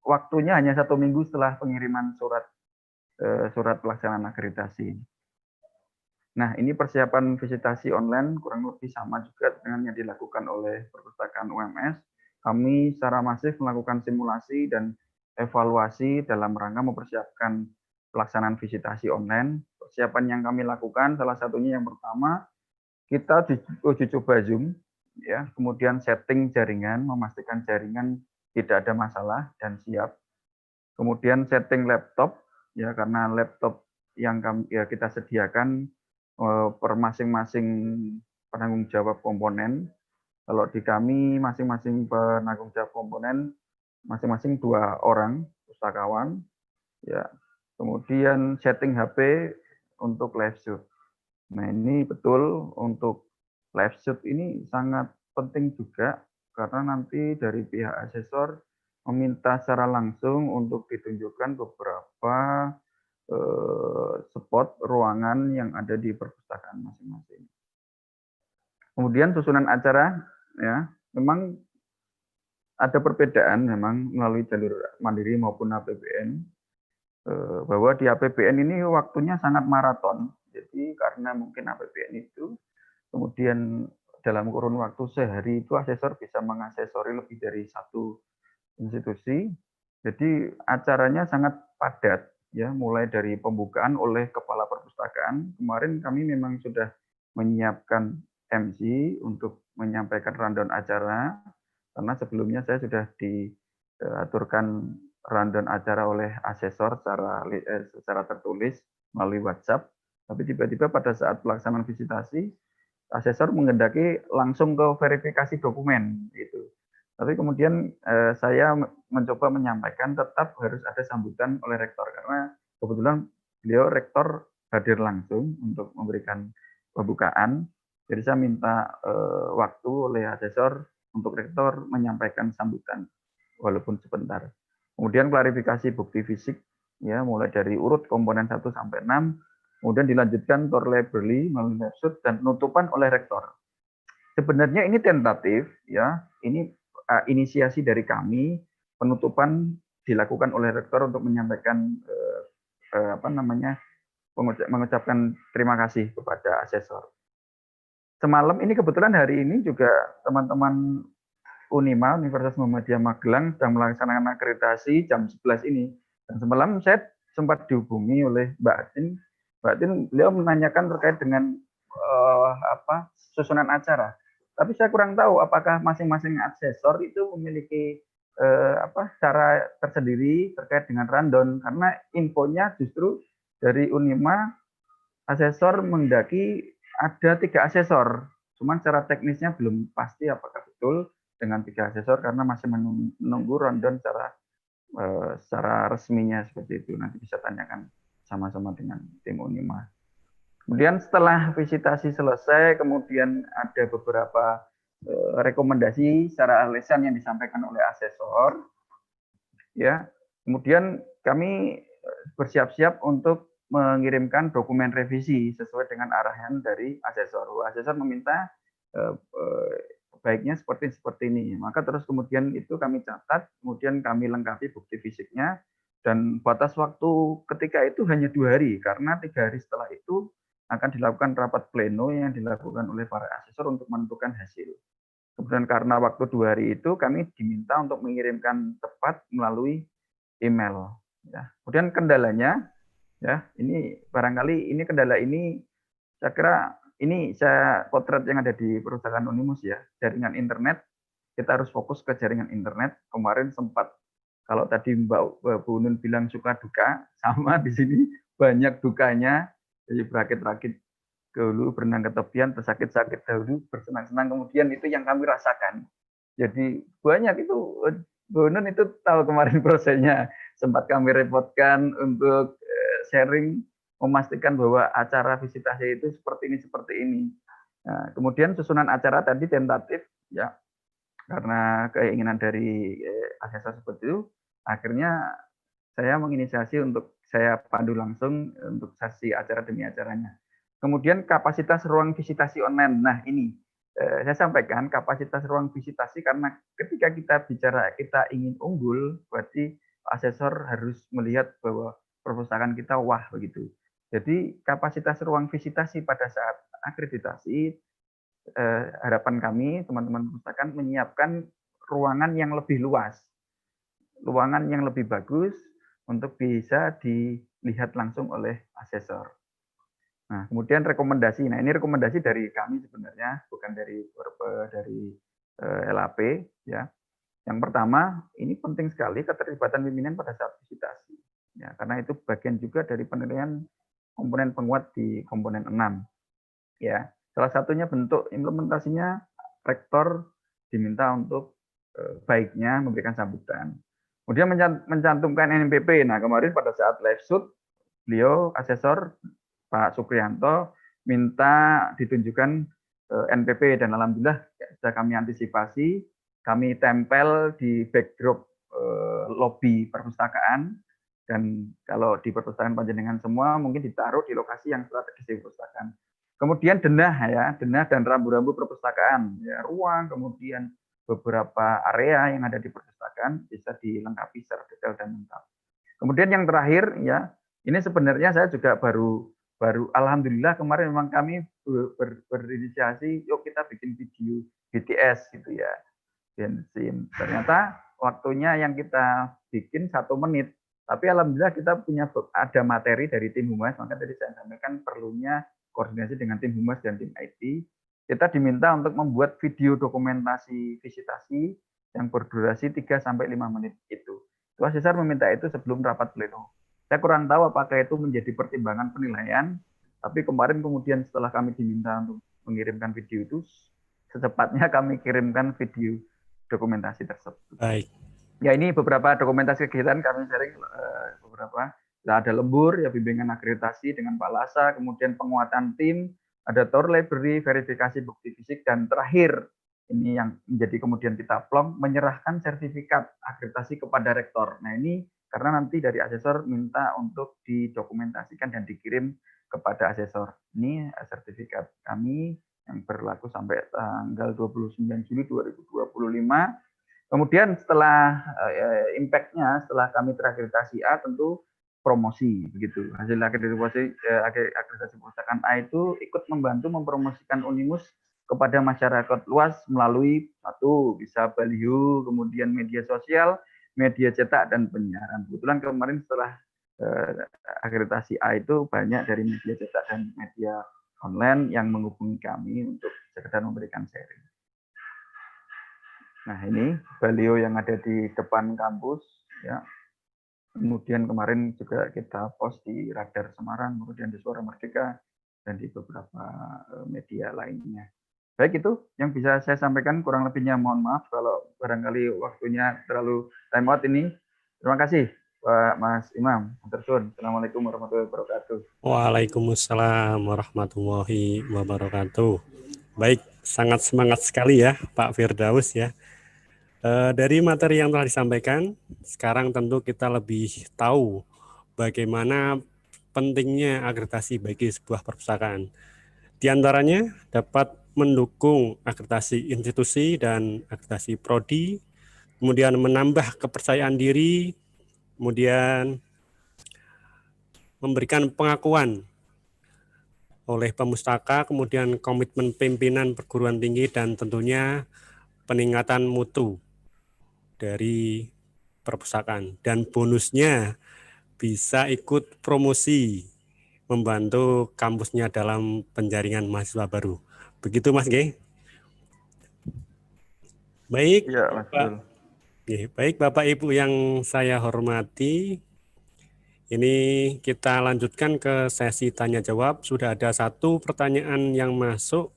waktunya hanya 1 minggu setelah pengiriman surat pelaksanaan akreditasi. Nah, ini persiapan visitasi online kurang lebih sama juga dengan yang dilakukan oleh perpustakaan UMS. Kami secara masif melakukan simulasi dan evaluasi dalam rangka mempersiapkan pelaksanaan visitasi online. Persiapan yang kami lakukan salah satunya yang pertama, kita uji coba Zoom, ya, kemudian setting jaringan, memastikan jaringan tidak ada masalah dan siap. Kemudian setting laptop, ya, karena laptop yang kita sediakan per masing-masing penanggung jawab komponen. Kalau di kami masing-masing penanggung jawab komponen masing-masing 2 orang pustakawan, ya. Kemudian setting HP untuk live shoot. Nah, ini betul untuk live shoot ini sangat penting juga karena nanti dari pihak asesor meminta secara langsung untuk ditunjukkan beberapa spot ruangan yang ada di perpustakaan masing-masing. Kemudian susunan acara, ya, memang ada perbedaan memang melalui jalur mandiri maupun APBN, bahwa di APBN ini waktunya sangat maraton. Jadi karena mungkin APBN itu kemudian dalam kurun waktu sehari itu asesor bisa mengasesori lebih dari 1 institusi. Jadi acaranya sangat padat, ya, mulai dari pembukaan oleh kepala perpustakaan. Kemarin kami memang sudah menyiapkan MC untuk menyampaikan rundown acara, karena sebelumnya saya sudah diaturkan rundown acara oleh asesor secara tertulis melalui WhatsApp. Tapi tiba-tiba pada saat pelaksanaan visitasi, asesor menghendaki langsung ke verifikasi dokumen gitu. Tapi kemudian saya mencoba menyampaikan tetap harus ada sambutan oleh rektor karena kebetulan beliau rektor hadir langsung untuk memberikan pembukaan. Jadi saya minta waktu oleh asesor untuk rektor menyampaikan sambutan walaupun sebentar. Kemudian klarifikasi bukti fisik, ya, mulai dari urut komponen 1 sampai 6, kemudian dilanjutkan tor library melalui website dan penutupan oleh rektor. sebenarnya ini tentatif, ya. Ini inisiasi dari kami. Penutupan dilakukan oleh rektor untuk menyampaikan mengucapkan terima kasih kepada asesor. Semalam ini kebetulan hari ini juga teman-teman Unima, Universitas Muhammadiyah Magelang sedang melaksanakan akreditasi jam 11 ini. Dan semalam saya sempat dihubungi oleh Mbak Atin. Mbak Atin, beliau menanyakan terkait dengan susunan acara. Tapi saya kurang tahu apakah masing-masing asesor itu memiliki cara tersendiri terkait dengan rundown, karena infonya justru dari Unima asesor mendaki ada 3 asesor, cuman secara teknisnya belum pasti apakah betul dengan 3 asesor karena masih menunggu rundown secara resminya seperti itu. Nanti bisa tanyakan sama-sama dengan tim Unima. Kemudian setelah visitasi selesai, kemudian ada beberapa rekomendasi secara lisan yang disampaikan oleh asesor. Ya, kemudian kami bersiap-siap untuk mengirimkan dokumen revisi sesuai dengan arahan dari asesor. Asesor meminta baiknya seperti ini. Maka terus kemudian itu kami catat, kemudian kami lengkapi bukti fisiknya, dan batas waktu ketika itu hanya 2 hari, karena 3 hari setelah itu akan dilakukan rapat pleno yang dilakukan oleh para asesor untuk menentukan hasil. Kemudian karena waktu 2 hari itu kami diminta untuk mengirimkan tepat melalui email. Ya. Kemudian kendalanya, ya ini barangkali ini kendala ini saya kira ini saya potret yang ada di perusahaan Unimus ya, jaringan internet. Kita harus fokus ke jaringan internet. Kemarin sempat, kalau tadi Mbak Bu Nun bilang suka duka, sama di sini banyak dukanya. Jadi berakit-rakit dahulu, berenang ke tepian, tersakit-sakit dahulu, bersenang-senang kemudian, itu yang kami rasakan. Jadi banyak itu, Bu Nun itu tahu kemarin prosesnya, sempat kami repotkan untuk sharing, memastikan bahwa acara visitasi itu seperti ini. Nah, kemudian susunan acara tadi tentatif, ya, karena keinginan dari asesor seperti itu, akhirnya saya menginisiasi untuk saya pandu langsung untuk sesi acara demi acaranya. Kemudian kapasitas ruang visitasi online. Nah ini saya sampaikan kapasitas ruang visitasi karena ketika kita bicara kita ingin unggul, berarti asesor harus melihat bahwa perpustakaan kita wah begitu. Jadi kapasitas ruang visitasi pada saat akreditasi, harapan kami teman-teman perpustakaan menyiapkan ruangan yang lebih luas, ruangan yang lebih bagus untuk bisa dilihat langsung oleh asesor. Nah, kemudian rekomendasi. Nah, ini rekomendasi dari kami sebenarnya, bukan dari LAP ya. Yang pertama, ini penting sekali keterlibatan pimpinan pada saat visitasi. Ya, karena itu bagian juga dari penilaian komponen penguat di komponen 6. Ya, salah satunya bentuk implementasinya rektor diminta untuk baiknya memberikan sambutan. Kemudian mencantumkan NPP. Nah, kemarin pada saat live shoot, beliau asesor Pak Sukrianto minta ditunjukkan NPP, dan alhamdulillah sudah kami antisipasi, kami tempel di backdrop lobi perpustakaan, dan kalau di perpustakaan panjenengan semua mungkin ditaruh di lokasi yang strategis di perpustakaan. Kemudian denah dan rambu-rambu perpustakaan, ya, ruang, kemudian beberapa area yang ada di perpustakaan bisa dilengkapi secara detail dan lengkap. Kemudian yang terakhir, ya, ini sebenarnya saya juga baru alhamdulillah kemarin memang kami berinisiasi, yuk kita bikin video BTS gitu ya, bensin. Ternyata waktunya yang kita bikin 1 menit, tapi alhamdulillah kita punya ada materi dari tim humas, maka tadi saya sampaikan perlunya koordinasi dengan tim humas dan tim IT. Kita diminta untuk membuat video dokumentasi visitasi yang berdurasi 3-5 menit itu. Asesor meminta itu sebelum rapat pleno. Saya kurang tahu apakah itu menjadi pertimbangan penilaian, tapi kemarin kemudian setelah kami diminta untuk mengirimkan video itu, secepatnya kami kirimkan video dokumentasi tersebut. Baik. Ya, ini beberapa dokumentasi kegiatan kami sharing beberapa. Nah, ada lembur, ya, bimbingan akreditasi dengan Pak Lasa, kemudian penguatan tim, ada tour library, verifikasi bukti fisik, dan terakhir ini yang menjadi kemudian kita plong, menyerahkan sertifikat akreditasi kepada rektor. Nah, ini karena nanti dari asesor minta untuk didokumentasikan dan dikirim kepada asesor. Ini sertifikat kami yang berlaku sampai tanggal 29 Juli 2025. Kemudian setelah impact-nya, setelah kami terakreditasi A, tentu promosi begitu. Hasil akreditasi perpustakaan A itu ikut membantu mempromosikan Unimus kepada masyarakat luas melalui satu bisa baliho, kemudian media sosial, media cetak dan penyiaran. Kebetulan kemarin setelah akreditasi A itu banyak dari media cetak dan media online yang menghubungi kami untuk sekedar memberikan sharing. Nah, ini baliho yang ada di depan kampus ya. Kemudian kemarin juga kita post di Radar Semarang, kemudian di Suara Merdeka dan di beberapa media lainnya. Baik, itu yang bisa saya sampaikan, kurang lebihnya mohon maaf kalau barangkali waktunya terlalu time out ini. Terima kasih Pak Mas Imam. Assalamualaikum warahmatullahi wabarakatuh. Waalaikumsalam warahmatullahi wabarakatuh. Baik, sangat semangat sekali ya Pak Firdaus ya. Dari materi yang telah disampaikan, sekarang tentu kita lebih tahu bagaimana pentingnya akreditasi bagi sebuah perpustakaan. Di antaranya dapat mendukung akreditasi institusi dan akreditasi prodi, kemudian menambah kepercayaan diri, kemudian memberikan pengakuan oleh pemustaka, kemudian komitmen pimpinan perguruan tinggi, dan tentunya peningkatan mutu dari perpustakaan. Dan bonusnya bisa ikut promosi, membantu kampusnya dalam penjaringan mahasiswa baru. Begitu Mas G. Baik, ya, Mas baik Bapak Ibu yang saya hormati, ini kita lanjutkan ke sesi tanya jawab. Sudah ada satu pertanyaan yang masuk.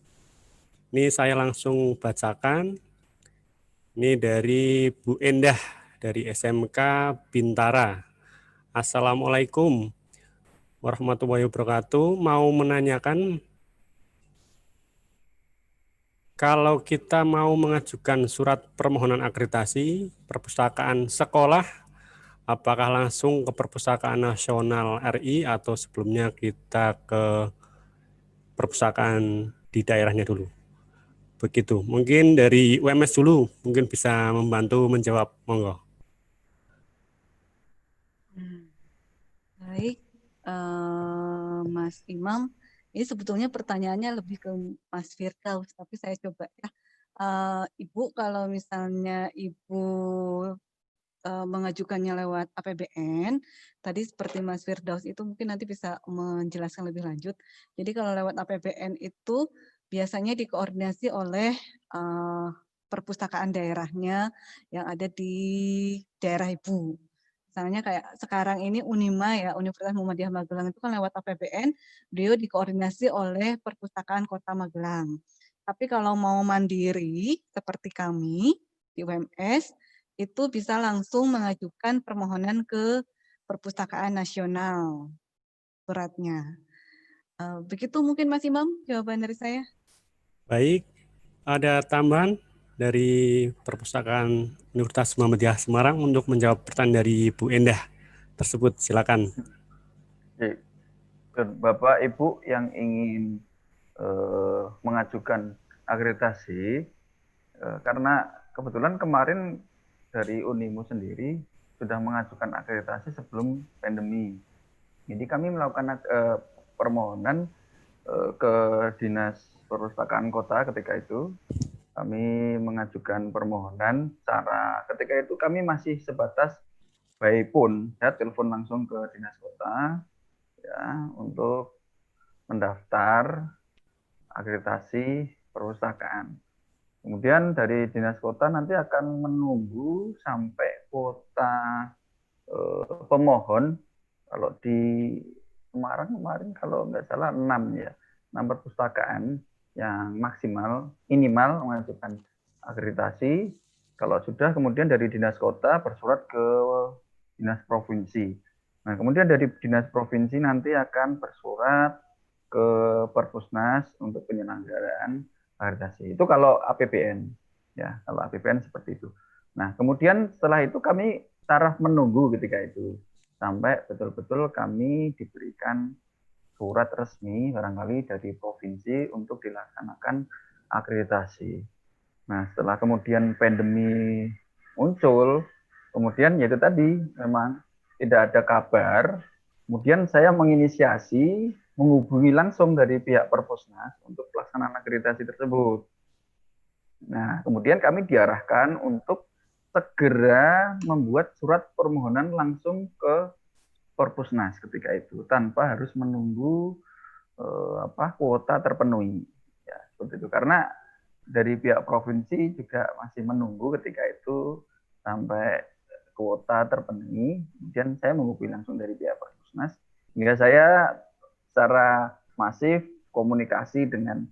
Ini saya langsung bacakan. Ini dari Bu Endah dari SMK Bintara. Assalamualaikum warahmatullahi wabarakatuh. Mau menanyakan, kalau kita mau mengajukan surat permohonan akreditasi perpustakaan sekolah, apakah langsung ke Perpustakaan Nasional RI atau sebelumnya kita ke perpustakaan di daerahnya dulu? Begitu. Mungkin dari UMS dulu, mungkin bisa membantu menjawab. Monggo. Baik, Mas Imam, ini sebetulnya pertanyaannya lebih ke Mas Firdaus, tapi saya coba ya. Ibu, kalau misalnya Ibu mengajukannya lewat APBN, tadi seperti Mas Firdaus itu mungkin nanti bisa menjelaskan lebih lanjut. Jadi kalau lewat APBN itu biasanya dikoordinasi oleh perpustakaan daerahnya yang ada di daerah Ibu. Misalnya kayak sekarang ini Unima ya, Universitas Muhammadiyah Magelang itu kan lewat APBN, beliau dikoordinasi oleh Perpustakaan Kota Magelang. Tapi kalau mau mandiri seperti kami di UMS, itu bisa langsung mengajukan permohonan ke Perpustakaan Nasional suratnya. Begitu mungkin Mas Imam jawaban dari saya. Baik, ada tambahan dari Perpustakaan Universitas Muhammadiyah Semarang untuk menjawab pertanyaan dari Bu Endah tersebut. Silakan. Bapak Ibu yang ingin mengajukan akreditasi, karena kebetulan kemarin dari Unimu sendiri sudah mengajukan akreditasi sebelum pandemi. Jadi kami melakukan permohonan ke Dinas Perpustakaan Kota ketika itu. Kami mengajukan permohonan secara ketika itu kami masih sebatas by phone, saya telepon langsung ke Dinas Kota ya untuk mendaftar akreditasi perpustakaan. Kemudian dari Dinas Kota nanti akan menunggu sampai kuota pemohon. Kalau di Semarang kemarin kalau nggak salah 6 ya, 6 perpustakaan yang maksimal, minimal mengajukan akreditasi. Kalau sudah kemudian dari Dinas Kota bersurat ke Dinas Provinsi. Nah kemudian dari Dinas Provinsi nanti akan bersurat ke Perpusnas untuk penyelenggaraan akreditasi. Itu kalau APBN, ya kalau APBN seperti itu. Nah kemudian setelah itu kami taraf menunggu ketika itu sampai betul-betul kami diberikan surat resmi barangkali dari provinsi untuk dilaksanakan akreditasi. Nah, setelah kemudian pandemi muncul, kemudian ya itu tadi memang tidak ada kabar. Kemudian saya menginisiasi menghubungi langsung dari pihak Perpusnas untuk pelaksanaan akreditasi tersebut. Nah, kemudian kami diarahkan untuk segera membuat surat permohonan langsung ke Perpusnas ketika itu tanpa harus menunggu kuota terpenuhi. Ya, seperti itu. Karena dari pihak provinsi juga masih menunggu ketika itu sampai kuota terpenuhi. Kemudian saya menghubungi langsung dari pihak Perpusnas. Hingga saya secara masif komunikasi dengan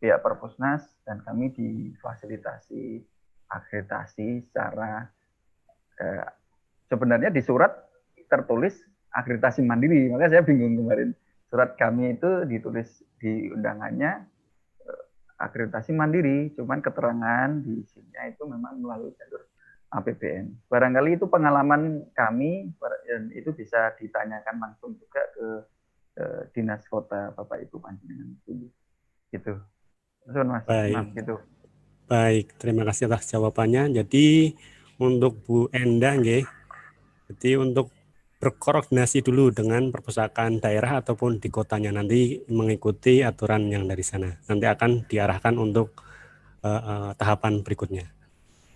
pihak Perpusnas dan kami difasilitasi akreditasi secara sebenarnya di surat tertulis akreditasi mandiri, makanya saya bingung kemarin. Surat kami itu ditulis di undangannya akreditasi mandiri, cuman keterangan di isinya itu memang melalui jalur APBN. Barangkali itu pengalaman kami dan itu bisa ditanyakan langsung juga ke Dinas Kota Bapak Ibu Panjenengan itu. Gitu. Mas, Baik. gitu. Baik, terima kasih atas jawabannya. Jadi untuk Bu Enda nggih. Jadi untuk berkoordinasi dulu dengan perpustakaan daerah ataupun di kotanya, nanti mengikuti aturan yang dari sana. Nanti akan diarahkan untuk tahapan berikutnya.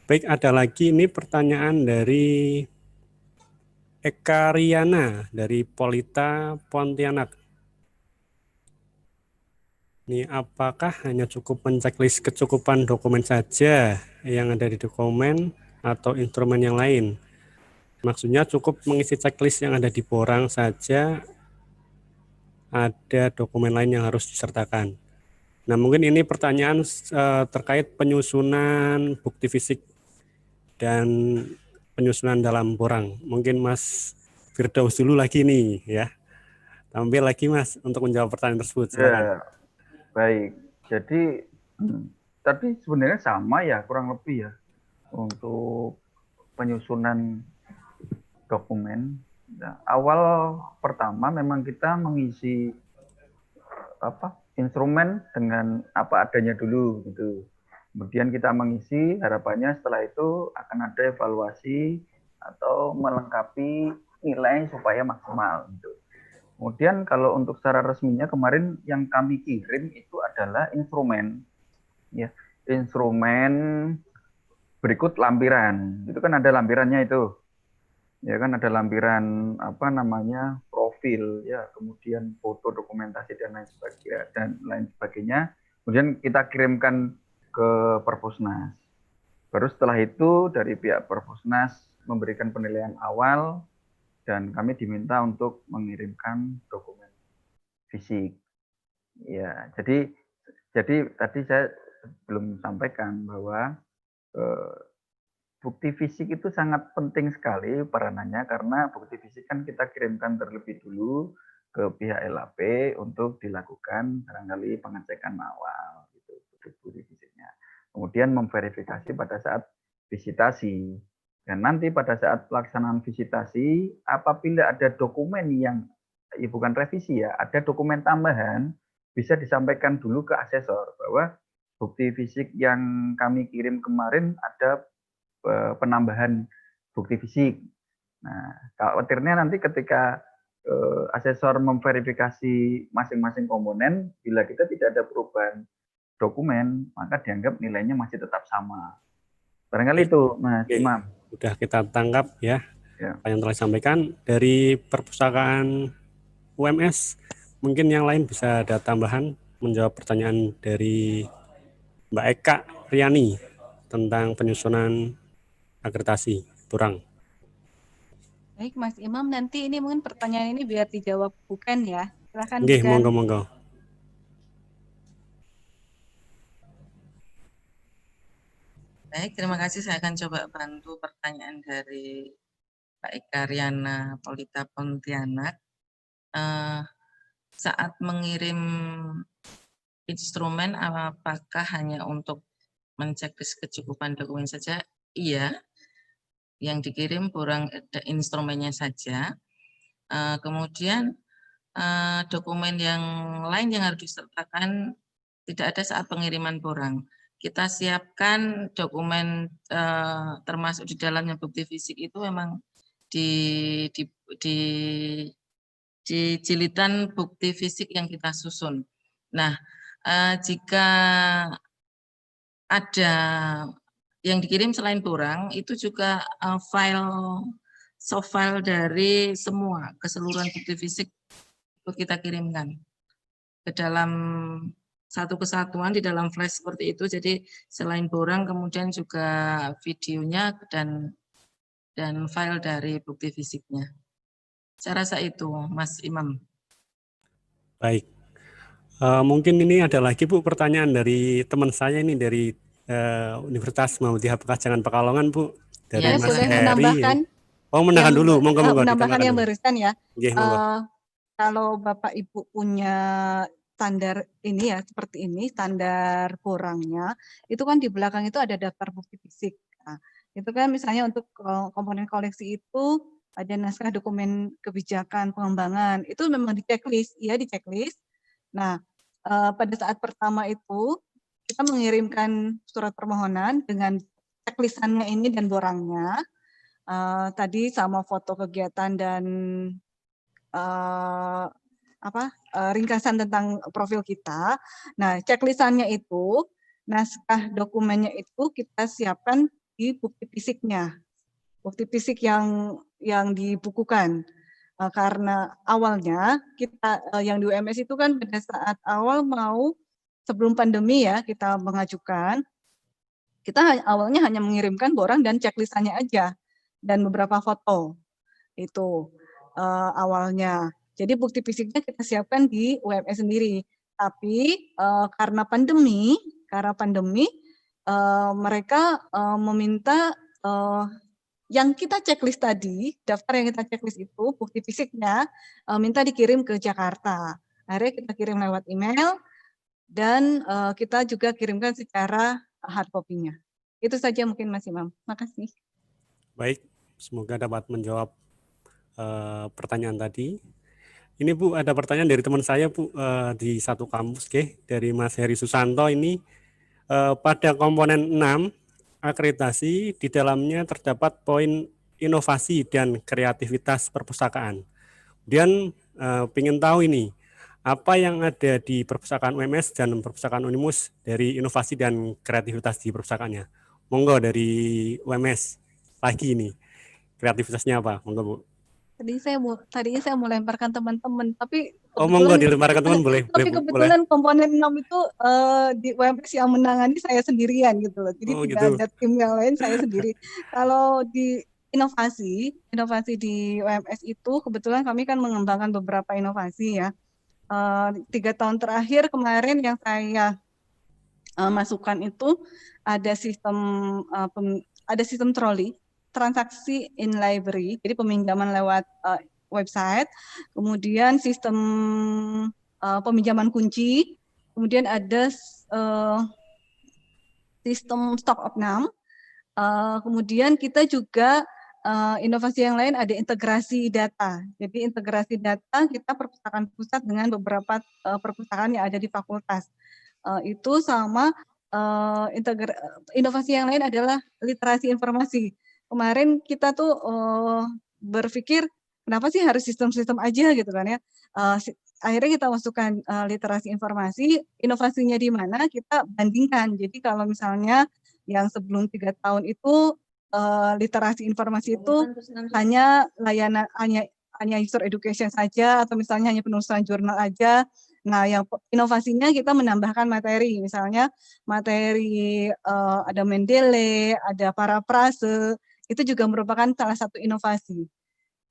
Baik, ada lagi ini pertanyaan dari Eka Riana dari Polita Pontianak. Ini apakah hanya cukup menceklis kecukupan dokumen saja yang ada di dokumen atau instrumen yang lain? Maksudnya cukup mengisi checklist yang ada di borang saja, ada dokumen lain yang harus disertakan. Nah, mungkin ini pertanyaan terkait penyusunan bukti fisik dan penyusunan dalam borang. Mungkin Mas Firdaus dulu lagi nih ya. Tampil lagi Mas untuk menjawab pertanyaan tersebut. Silakan. Ya, baik. Jadi tadi sebenarnya sama ya, kurang lebih ya untuk penyusunan dokumen. Nah, awal pertama memang kita mengisi instrumen dengan apa adanya dulu gitu. Kemudian kita mengisi, harapannya setelah itu akan ada evaluasi atau melengkapi nilai supaya maksimal gitu. Kemudian kalau untuk secara resminya kemarin yang kami kirim itu adalah instrumen, ya, instrumen berikut lampiran. Itu kan ada lampirannya itu, ya kan ada lampiran profil, ya, kemudian foto dokumentasi dan lain sebagainya. Kemudian kita kirimkan ke Perpusnas. Baru setelah itu dari pihak Perpusnas memberikan penilaian awal dan kami diminta untuk mengirimkan dokumen fisik. Ya, jadi tadi saya belum sampaikan bahwa bukti fisik itu sangat penting sekali peranannya karena bukti fisik kan kita kirimkan terlebih dulu ke pihak LAP untuk dilakukan barangkali pengecekan awal gitu bukti fisiknya. Kemudian memverifikasi pada saat visitasi. Dan nanti pada saat pelaksanaan visitasi, apabila ada dokumen yang bukan revisi ya, ada dokumen tambahan, bisa disampaikan dulu ke asesor bahwa bukti fisik yang kami kirim kemarin ada penambahan bukti fisik. Nah, khawatirnya nanti ketika asesor memverifikasi masing-masing komponen, bila kita tidak ada perubahan dokumen, maka dianggap nilainya masih tetap sama. Barangkali itu, Mas Imam. Sudah kita tangkap ya, Ya. apa yang telah disampaikan dari perpustakaan UMS. Mungkin yang lain bisa ada tambahan menjawab pertanyaan dari Mbak Eka Riani tentang penyusunan akreditasi borang. Baik, Mas Imam, nanti ini mungkin pertanyaan ini biar dijawab Bukan ya. Silakan Nggih, Bukan. monggo. Baik, terima kasih. Saya akan coba bantu pertanyaan dari Pak Eka Riana Polita Pontianak. Saat mengirim instrumen, apakah hanya untuk menceklis kecukupan dokumen saja? Iya, yang dikirim borang instrumennya saja. Kemudian dokumen yang lain yang harus disertakan tidak ada saat pengiriman borang. Kita siapkan dokumen termasuk di dalamnya bukti fisik itu memang di jilitan bukti fisik yang kita susun. Nah, jika ada yang dikirim selain borang, itu juga soft file dari semua keseluruhan bukti fisik itu kita kirimkan ke dalam satu kesatuan di dalam flash seperti itu. Jadi selain borang kemudian juga videonya dan file dari bukti fisiknya. Saya rasa itu, Mas Imam. Baik. Mungkin ini ada lagi Bu pertanyaan dari teman saya ini dari Universitas Muhammadiyah Pekajangan Pekalongan Bu, dari Ya, Saya Mas boleh Heri. menambahkan Oh, menambahkan yang dulu, monggo menambahkan yang ditambahkan. barusan ya. Nggih, monggo. Kalau Bapak Ibu punya standar ini ya seperti ini, standar borangnya, itu kan di belakang itu ada daftar bukti fisik. Nah, itu kan misalnya untuk komponen koleksi itu ada naskah dokumen kebijakan pengembangan, itu memang di checklist, ya di checklist. Nah, pada saat pertama itu kita mengirimkan surat permohonan dengan checklistannya ini dan borangnya. Tadi sama foto kegiatan dan ringkasan tentang profil kita. Nah, checklistannya itu, naskah dokumennya itu kita siapkan di bukti fisiknya, bukti fisik yang dibukukan. Karena awalnya kita yang di UMS itu kan pada saat awal mau sebelum pandemi ya kita mengajukan, kita awalnya hanya mengirimkan borang dan checklistannya aja dan beberapa foto itu awalnya. Jadi bukti fisiknya kita siapkan di UMS sendiri. Tapi karena pandemi mereka meminta yang kita checklist tadi, daftar yang kita checklist itu, bukti fisiknya minta dikirim ke Jakarta. Akhirnya kita kirim lewat email dan kita juga kirimkan secara hard copy-nya. Itu saja mungkin Mas Imam. Makasih. Baik, semoga dapat menjawab pertanyaan tadi. Ini Bu, ada pertanyaan dari teman saya Bu di satu kampus, dari Mas Heri Susanto ini. Pada komponen 6 akreditasi di dalamnya terdapat poin inovasi dan kreativitas perpustakaan. Kemudian ingin tahu ini apa yang ada di perpustakaan UMS dan perpustakaan Unimus dari inovasi dan kreativitas di perpustakaannya. Monggo dari UMS lagi ini kreativitasnya apa? Monggo Bu. Tadinya saya mau lemparkan teman-teman, tapi monggo dilemparkan teman boleh. Tapi kebetulan komponen 6 itu di UMS yang menangani saya sendirian gitu loh. Jadi tidak ada tim yang lain, saya sendiri. Kalau di inovasi di UMS itu kebetulan kami kan mengembangkan beberapa inovasi ya. 3 tahun terakhir kemarin yang saya masukkan itu ada sistem troli, transaksi in library, jadi peminjaman lewat website, kemudian sistem peminjaman kunci, kemudian ada sistem stock opnam, kemudian kita juga inovasi yang lain ada integrasi data. Jadi integrasi data kita perpustakaan pusat dengan beberapa perpustakaan yang ada di fakultas. Itu sama inovasi yang lain adalah literasi informasi. Kemarin kita tuh berpikir kenapa sih harus sistem-sistem aja gitu kan ya. Akhirnya kita masukkan literasi informasi, inovasinya di mana kita bandingkan. Jadi kalau misalnya yang sebelum 3 tahun itu literasi informasi itu hanya layanan hanya user education saja atau misalnya hanya penulisan jurnal aja. Nah, yang inovasinya kita menambahkan materi, misalnya materi ada Mendeley, ada parafrase, itu juga merupakan salah satu inovasi.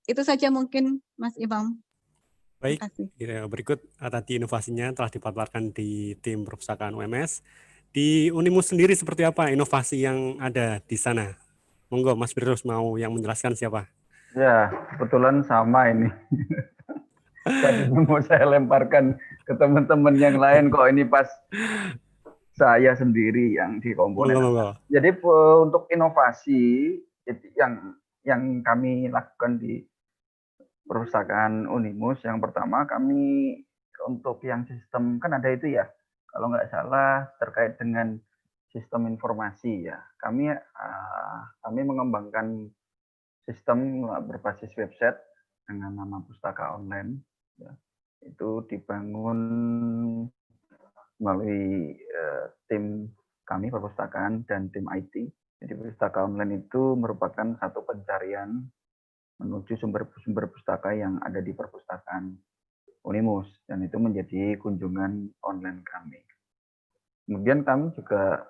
Itu saja mungkin Mas Imam. Baik, berikut tadi inovasinya telah dipaparkan di tim perpustakaan UMS. Di Unimus sendiri seperti apa inovasi yang ada di sana? Monggo Mas Firdaus mau yang menjelaskan siapa? Ya, kebetulan sama ini. Tadinya mau saya lemparkan ke teman-teman yang lain, kok ini pas saya sendiri yang di komponen. Jadi untuk inovasi yang kami lakukan di perpustakaan Unimus. Yang pertama kami untuk yang sistem kan ada itu ya, kalau nggak salah terkait dengan sistem informasi ya. Kami mengembangkan sistem berbasis website dengan nama Pustaka Online. Ya. Itu dibangun melalui tim kami perpustakaan dan tim IT. Jadi Pustaka Online itu merupakan satu pencarian menuju sumber-sumber pustaka yang ada di perpustakaan Unimus, dan itu menjadi kunjungan online kami. Kemudian kami juga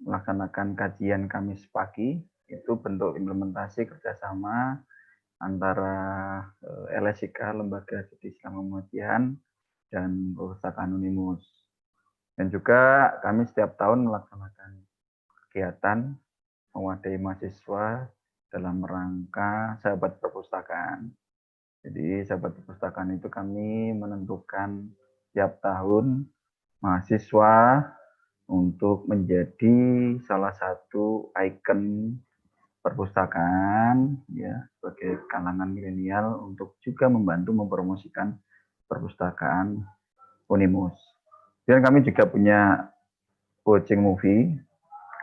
melaksanakan kajian Kamis pagi, itu bentuk implementasi kerjasama antara LSIK, Lembaga Studi Islam Muhammadiyah, dan Perpustakaan Unimus. Dan juga kami setiap tahun melaksanakan kegiatan mewadahi mahasiswa dalam rangka sahabat perpustakaan. Jadi sahabat perpustakaan itu kami menentukan tiap tahun mahasiswa untuk menjadi salah satu ikon perpustakaan ya, sebagai kalangan milenial untuk juga membantu mempromosikan perpustakaan Unimus. Dan kami juga punya watching movie.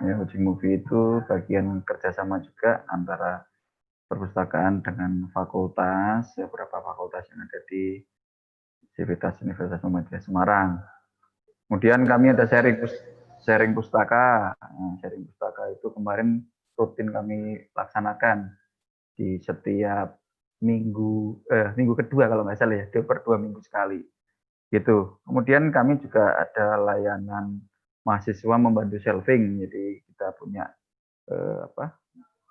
Ya, watching movie itu bagian kerjasama juga antara perpustakaan dengan fakultas, beberapa fakultas yang ada di Sivitas Universitas Muhammadiyah Semarang. Kemudian kami ada sharing pustaka. Nah, sharing pustaka itu kemarin rutin kami laksanakan di setiap minggu kedua kalau nggak salah ya, 2 minggu sekali. Gitu. Kemudian kami juga ada layanan mahasiswa membantu shelving. Jadi kita punya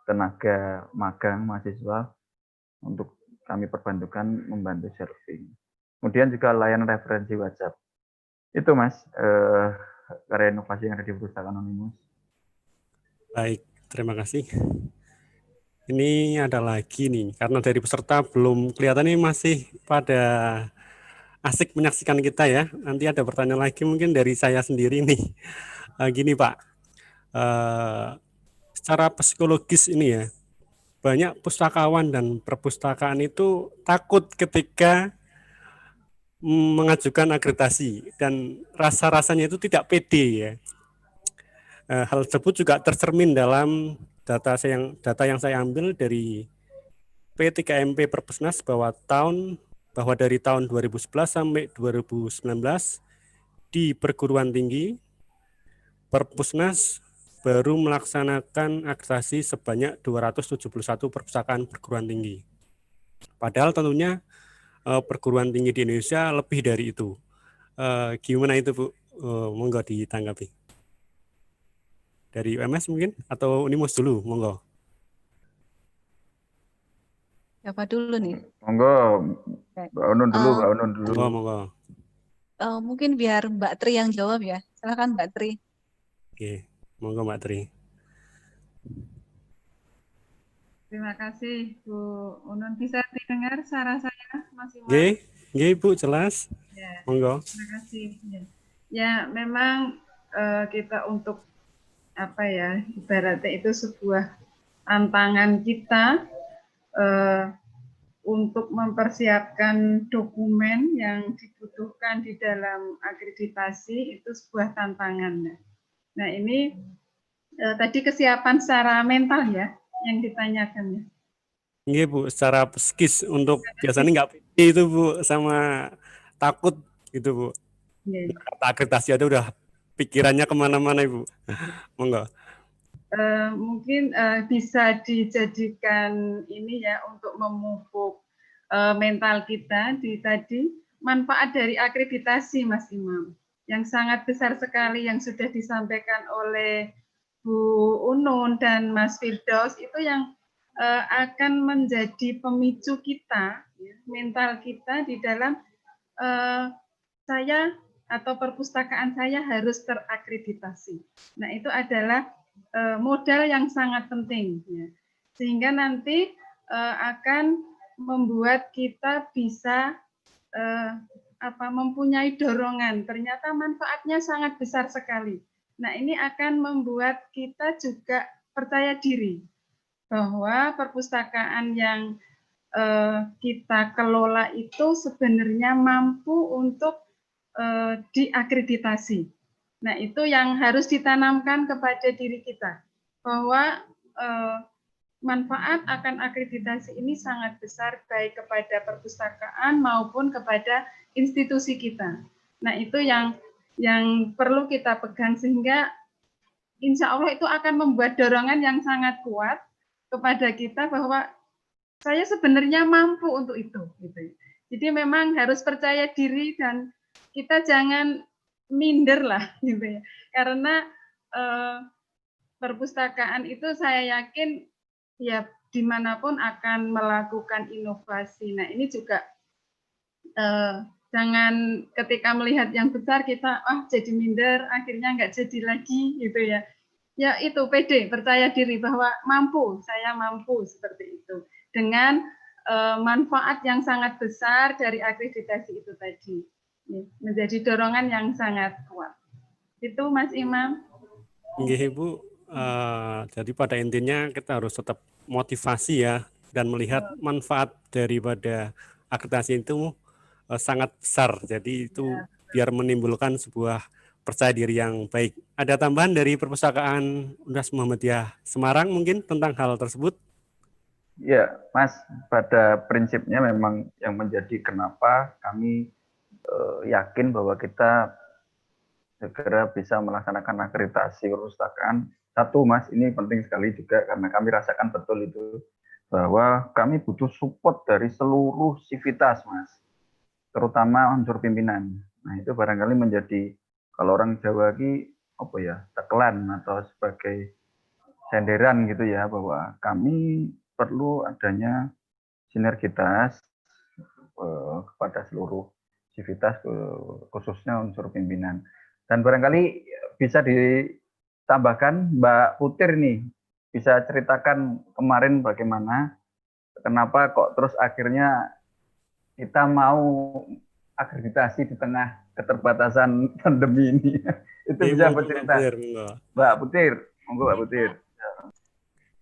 tenaga magang mahasiswa untuk kami perbantukan membantu shelving. Kemudian juga layanan referensi WhatsApp. Itu Mas, karya inovasi yang ada di Perpustakaan Unimus. Baik, terima kasih. Ini ada lagi nih, karena dari peserta belum kelihatan ini masih pada asik menyaksikan kita ya. Nanti ada pertanyaan lagi mungkin dari saya sendiri nih. Gini Pak, secara psikologis ini ya, banyak pustakawan dan perpustakaan itu takut ketika mengajukan akreditasi dan rasa-rasanya itu tidak pede ya. Hal tersebut juga tercermin dalam data yang saya ambil dari P3MP Perpusnas bahwa dari tahun 2011 sampai 2019 di perguruan tinggi Perpusnas baru melaksanakan akreditasi sebanyak 271 perpustakaan perguruan tinggi. Padahal tentunya perguruan tinggi di Indonesia lebih dari itu. Gimana itu Bu? Monggo ditanggapi. Dari UMS mungkin atau Unimus dulu, monggo. Siapa dulu nih? Monggo, Mbak Unun dulu, Mbak Unun dulu. Monggo. Mungkin biar Mbak Tri yang jawab ya. Silakan Mbak Tri. Oke, monggo Mbak Tri. Terima kasih Bu Unun. Bisa didengar suara saya Mas Iwan? Nggih Bu, jelas. Ya, monggo. terima kasih. Ya, memang kita untuk apa ya, ibaratnya itu sebuah tantangan kita untuk mempersiapkan dokumen yang dibutuhkan di dalam akreditasi, itu sebuah tantangan. Nah, ini tadi kesiapan secara mental ya yang ditanyakan ya. Nggih Bu, secara psikis untuk biasanya nggak pede itu Bu, sama takut gitu Bu. Kata akreditasi ada udah pikirannya kemana-mana Ibu. Monggo. Mungkin bisa dijadikan ini ya untuk memupuk mental kita di tadi manfaat dari akreditasi Mas Imam yang sangat besar sekali yang sudah disampaikan oleh Bu Unun dan Mas Firdaus itu yang akan menjadi pemicu kita ya, mental kita di dalam saya atau perpustakaan saya harus terakreditasi. Nah, itu adalah modal yang sangat penting, ya. Sehingga nanti akan membuat kita bisa mempunyai dorongan. Ternyata manfaatnya sangat besar sekali. Nah, ini akan membuat kita juga percaya diri bahwa perpustakaan yang kita kelola itu sebenarnya mampu untuk diakreditasi. Nah, itu yang harus ditanamkan kepada diri kita, bahwa manfaat akan akreditasi ini sangat besar baik kepada perpustakaan maupun kepada institusi kita. Nah, itu yang perlu kita pegang, sehingga insya Allah itu akan membuat dorongan yang sangat kuat kepada kita bahwa saya sebenarnya mampu untuk itu. Gitu. Jadi memang harus percaya diri dan kita jangan minder lah, gitu ya. Karena perpustakaan itu saya yakin ya dimanapun akan melakukan inovasi. Nah ini juga jangan ketika melihat yang besar kita jadi minder, akhirnya nggak jadi lagi, gitu ya. Ya itu pede, percaya diri bahwa mampu, saya mampu seperti itu. Dengan manfaat yang sangat besar dari akreditasi itu tadi. Menjadi dorongan yang sangat kuat. Itu Mas Imam. Nggih, Ibu. Jadi pada intinya kita harus tetap motivasi ya, dan melihat manfaat daripada akreditasi itu sangat besar. Jadi itu biar menimbulkan sebuah percaya diri yang baik. Ada tambahan dari Perpustakaan Universitas Muhammadiyah Semarang mungkin tentang hal tersebut? Ya, Mas, pada prinsipnya memang yang menjadi kenapa kami yakin bahwa kita segera bisa melaksanakan akreditasi perpustakaan. Satu, Mas, ini penting sekali juga karena kami rasakan betul itu, bahwa kami butuh support dari seluruh sivitas, Mas, terutama unsur pimpinan. Nah, itu barangkali menjadi, kalau orang Jawa lagi, apa ya, tekelan atau sebagai senderan gitu ya, bahwa kami perlu adanya sinergitas kepada seluruh sivitas, khususnya unsur pimpinan. Dan barangkali bisa ditambahkan Mbak Putir nih, bisa ceritakan kemarin bagaimana, kenapa kok terus akhirnya kita mau akreditasi di tengah keterbatasan pandemi ini. Itu bisa bercerita. Mbak Putir, monggo Mbak Putir.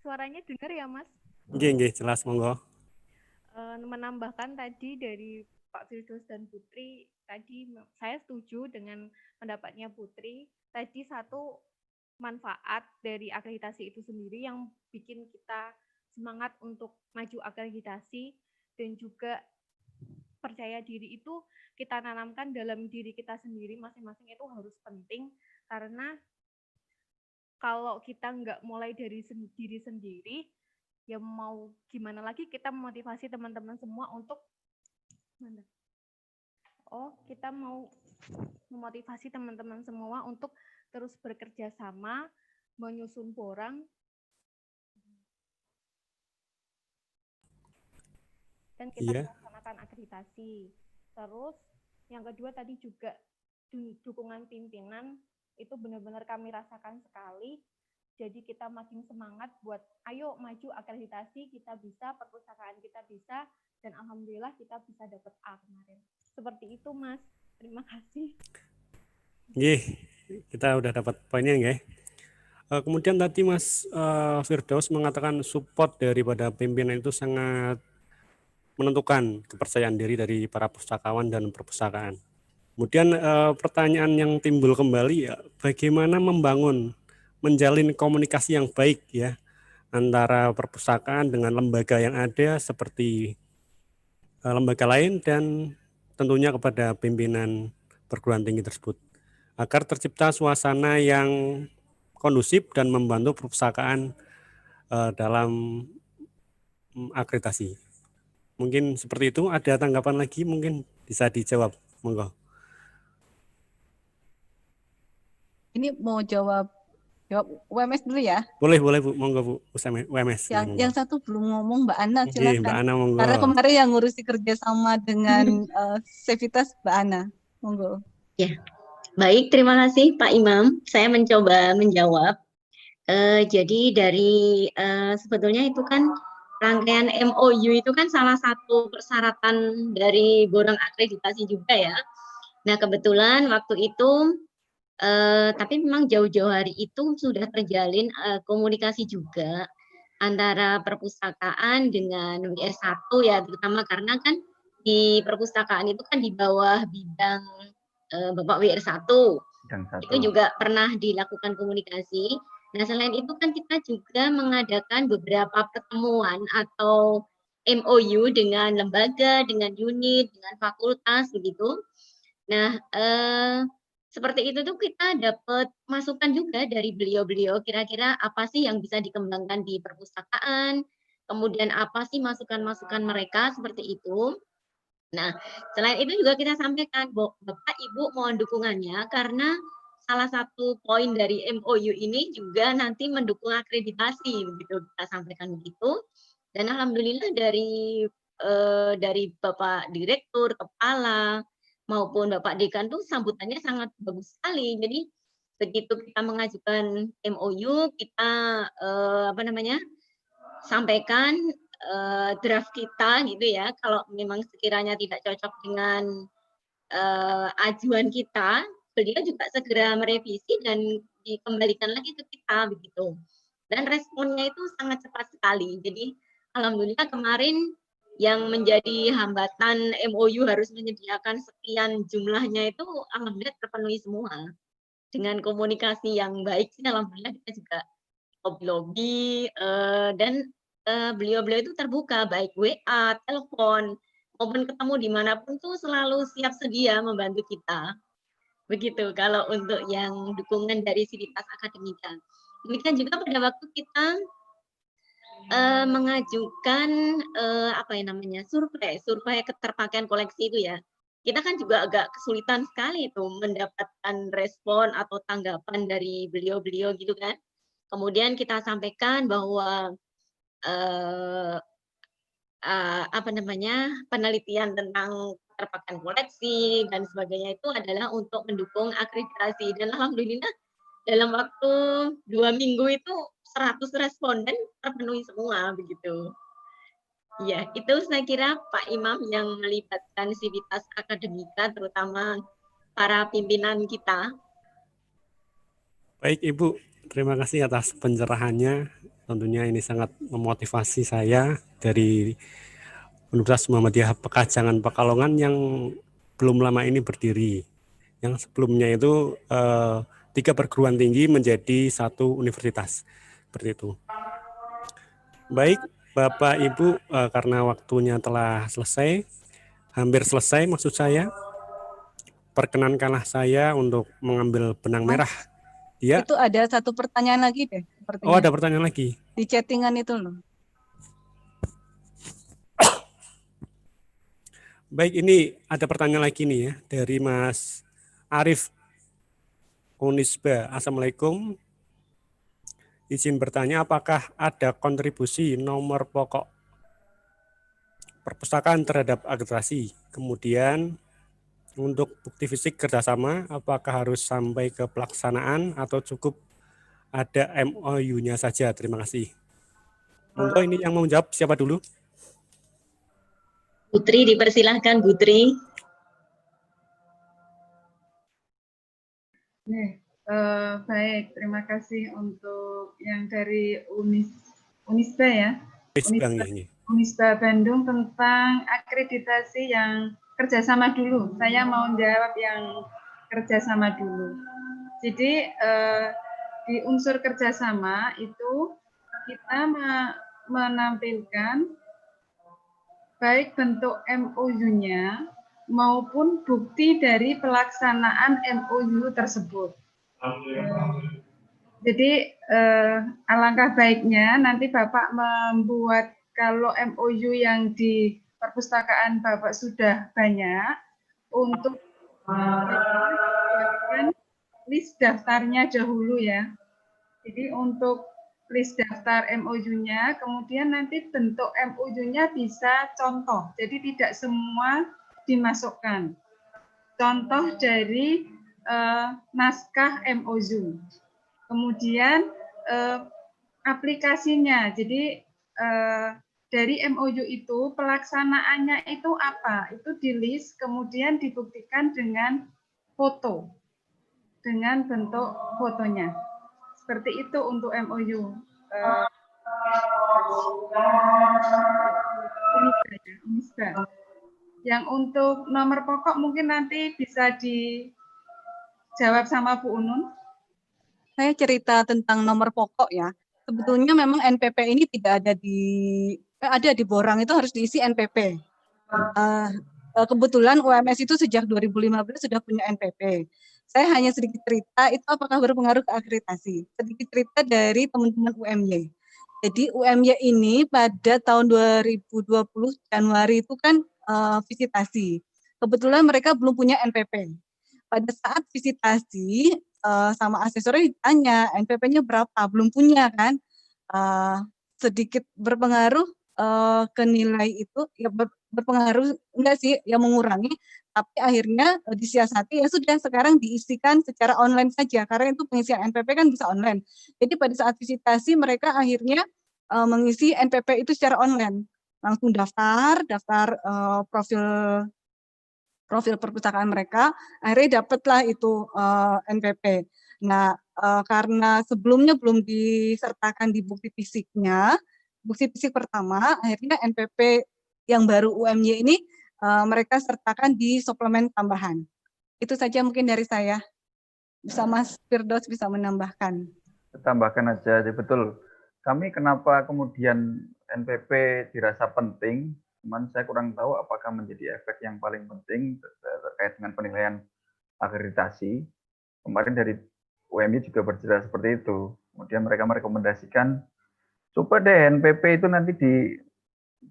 Suaranya dengar ya, Mas? Nggih, jelas, monggo. Menambahkan tadi dari Pak Firdaus dan Putri, tadi saya setuju dengan pendapatnya Putri. Tadi satu, manfaat dari akreditasi itu sendiri yang bikin kita semangat untuk maju akreditasi, dan juga percaya diri itu kita tanamkan dalam diri kita sendiri masing-masing, itu harus penting, karena kalau kita nggak mulai dari diri sendiri, ya mau gimana lagi kita memotivasi teman-teman semua untuk kita mau memotivasi teman-teman semua untuk terus bekerja sama, menyusun borang, dan kita melaksanakan akreditasi. Terus yang kedua tadi juga dukungan pimpinan, itu benar-benar kami rasakan sekali. Jadi kita makin semangat buat ayo maju akreditasi, kita bisa, perpustakaan kita bisa, dan alhamdulillah kita bisa dapat A kemarin. Seperti itu, Mas. Terima kasih. Kita udah dapat poinnya nggih. Kemudian tadi Mas Firdaus mengatakan support daripada pimpinan itu sangat menentukan kepercayaan diri dari para pustakawan dan perpustakaan. Kemudian pertanyaan yang timbul kembali ya, bagaimana menjalin komunikasi yang baik ya antara perpustakaan dengan lembaga yang ada seperti lembaga lain, dan tentunya kepada pimpinan perguruan tinggi tersebut, agar tercipta suasana yang kondusif dan membantu perpustakaan dalam akreditasi. Mungkin seperti itu. Ada tanggapan lagi mungkin bisa dijawab, monggo. Ini mau jawab WMS dulu ya? Boleh Bu, monggo Bu, WMS. Yang satu belum ngomong, Mbak Ana, silakan. Mbak Ana, monggo. Karena kemarin yang ngurusi kerjasama dengan Sivitas, Mbak Ana, monggo. Ya, baik, terima kasih Pak Imam. Saya mencoba menjawab. Jadi dari sebetulnya itu kan rangkaian MOU itu kan salah satu persyaratan dari borang akreditasi juga ya. Nah kebetulan waktu itu tapi memang jauh-jauh hari itu sudah terjalin komunikasi juga antara perpustakaan dengan WR1 ya, terutama karena kan di perpustakaan itu kan di bawah bidang Bapak WR1. Yang satu. Itu juga pernah dilakukan komunikasi. Nah, selain itu kan kita juga mengadakan beberapa pertemuan atau MOU dengan lembaga, dengan unit, dengan fakultas begitu. Nah, seperti itu tuh kita dapat masukan juga dari beliau-beliau, kira-kira apa sih yang bisa dikembangkan di perpustakaan, kemudian apa sih masukan-masukan mereka seperti itu. Nah, selain itu juga kita sampaikan, Bapak Ibu mohon dukungannya karena salah satu poin dari MOU ini juga nanti mendukung akreditasi, begitu kita sampaikan begitu. Dan alhamdulillah dari Bapak Direktur, Kepala, maupun Bapak Dekan tuh sambutannya sangat bagus sekali. Jadi begitu kita mengajukan MOU, kita sampaikan draft kita gitu ya. Kalau memang sekiranya tidak cocok dengan ajuan kita, beliau juga segera merevisi dan dikembalikan lagi ke kita begitu. Dan responnya itu sangat cepat sekali. Jadi alhamdulillah kemarin yang menjadi hambatan MOU harus menyediakan sekian jumlahnya itu alhamdulillah terpenuhi semua. Dengan komunikasi yang baik sih alhamdulillah kita juga lobby dan beliau-beliau itu terbuka baik WA, telepon, maupun ketemu dimanapun tuh selalu siap sedia membantu kita. Begitu kalau untuk yang dukungan dari Sivitas Akademika. Demikian juga pada waktu kita mengajukan survei keterpakaian koleksi itu ya. Kita kan juga agak kesulitan sekali itu mendapatkan respon atau tanggapan dari beliau-beliau gitu kan. Kemudian kita sampaikan bahwa penelitian tentang keterpakaian koleksi dan sebagainya itu adalah untuk mendukung akreditasi. Dan alhamdulillah dalam waktu 2 minggu itu 100 responden terpenuhi semua begitu. Ya, itu saya kira Pak Imam yang melibatkan Sivitas Akademika, terutama para pimpinan kita. Baik Ibu, terima kasih atas pencerahannya. Tentunya ini sangat memotivasi saya dari Universitas Muhammadiyah Pekajangan Pekalongan yang belum lama ini berdiri. Yang sebelumnya itu 3 perguruan tinggi menjadi 1 universitas. Seperti itu. Baik, Bapak Ibu, karena waktunya telah selesai, hampir selesai maksud saya, perkenankanlah saya untuk mengambil benang merah. Ya. Itu ada satu pertanyaan lagi deh. Sepertinya. Oh, ada pertanyaan lagi. Di chattingan itu loh. Baik, ini ada pertanyaan lagi nih ya dari Mas Arif Unisba. Assalamualaikum. Izin bertanya, apakah ada kontribusi nomor pokok perpustakaan terhadap akreditasi? Kemudian untuk bukti fisik kerjasama, apakah harus sampai ke pelaksanaan atau cukup ada MOU-nya saja? Terima kasih. Monggo, ini yang mau menjawab siapa dulu? Putri, dipersilahkan Putri. Baik, terima kasih untuk yang dari Unisba ya. Unisba Bandung tentang akreditasi yang kerjasama dulu. Saya mau jawab yang kerjasama dulu. Jadi di unsur kerjasama itu kita menampilkan baik bentuk MOU-nya maupun bukti dari pelaksanaan MOU tersebut. Jadi alangkah baiknya nanti Bapak membuat, kalau MOU yang di perpustakaan Bapak sudah banyak, untuk buatkan list daftarnya dahulu ya. Jadi untuk list daftar MOU-nya, kemudian nanti bentuk MOU-nya bisa contoh, jadi tidak semua dimasukkan. Contoh dari naskah MOU. Kemudian aplikasinya, jadi dari MOU itu pelaksanaannya itu apa? Itu di list, kemudian dibuktikan dengan foto, dengan bentuk fotonya. Seperti itu untuk MOU. Yang untuk nomor pokok mungkin nanti bisa dijawab sama Bu Unun. Saya cerita tentang nomor pokok ya. Sebetulnya memang NPP ini tidak ada di borang, itu harus diisi NPP. Kebetulan UMS itu sejak 2015 sudah punya NPP. Saya hanya sedikit cerita itu apakah berpengaruh ke akreditasi. Sedikit cerita dari teman-teman UMY. Jadi UMY ini pada tahun 2020 Januari itu kan visitasi. Kebetulan mereka belum punya NPP. Pada saat visitasi sama asesornya ditanya NPP-nya berapa, belum punya kan. Sedikit berpengaruh ke nilai itu, ya berpengaruh enggak sih, ya mengurangi, tapi akhirnya disiasati ya sudah sekarang diisikan secara online saja karena itu pengisian NPP kan bisa online. Jadi pada saat visitasi mereka akhirnya mengisi NPP itu secara online, langsung daftar profil perpustakaan mereka, akhirnya dapatlah itu NPP. Nah, karena sebelumnya belum disertakan di bukti fisiknya, bukti fisik pertama, akhirnya NPP yang baru UMY ini mereka sertakan di suplemen tambahan. Itu saja mungkin dari saya. Bisa Mas Firdaus bisa menambahkan. Tambahkan aja, betul. Kami kenapa kemudian NPP dirasa penting, cuman saya kurang tahu apakah menjadi efek yang paling penting terkait dengan penilaian akreditasi. Kemarin dari UMY juga berjelas seperti itu. Kemudian mereka merekomendasikan, coba deh NPP itu nanti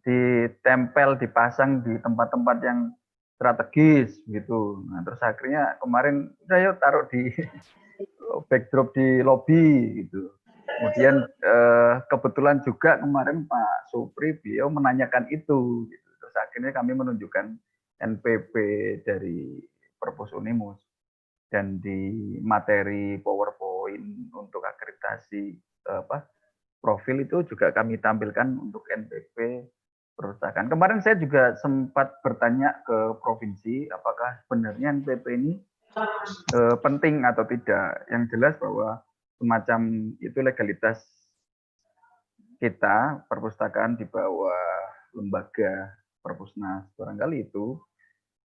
ditempel, dipasang di tempat-tempat yang strategis gitu. Nah, terus akhirnya kemarin udah yuk taruh di backdrop di lobby gitu. Kemudian kebetulan juga kemarin Pak Supri beliau menanyakan itu gitu. Terus akhirnya kami menunjukkan NPP dari Perpus Unimus dan di materi PowerPoint untuk akreditasi profil itu juga kami tampilkan untuk NPP perpustakaan. Kemarin saya juga sempat bertanya ke provinsi apakah sebenarnya NPP ini penting atau tidak. Yang jelas bahwa semacam itu legalitas kita perpustakaan di bawah lembaga Perpusnas barangkali itu.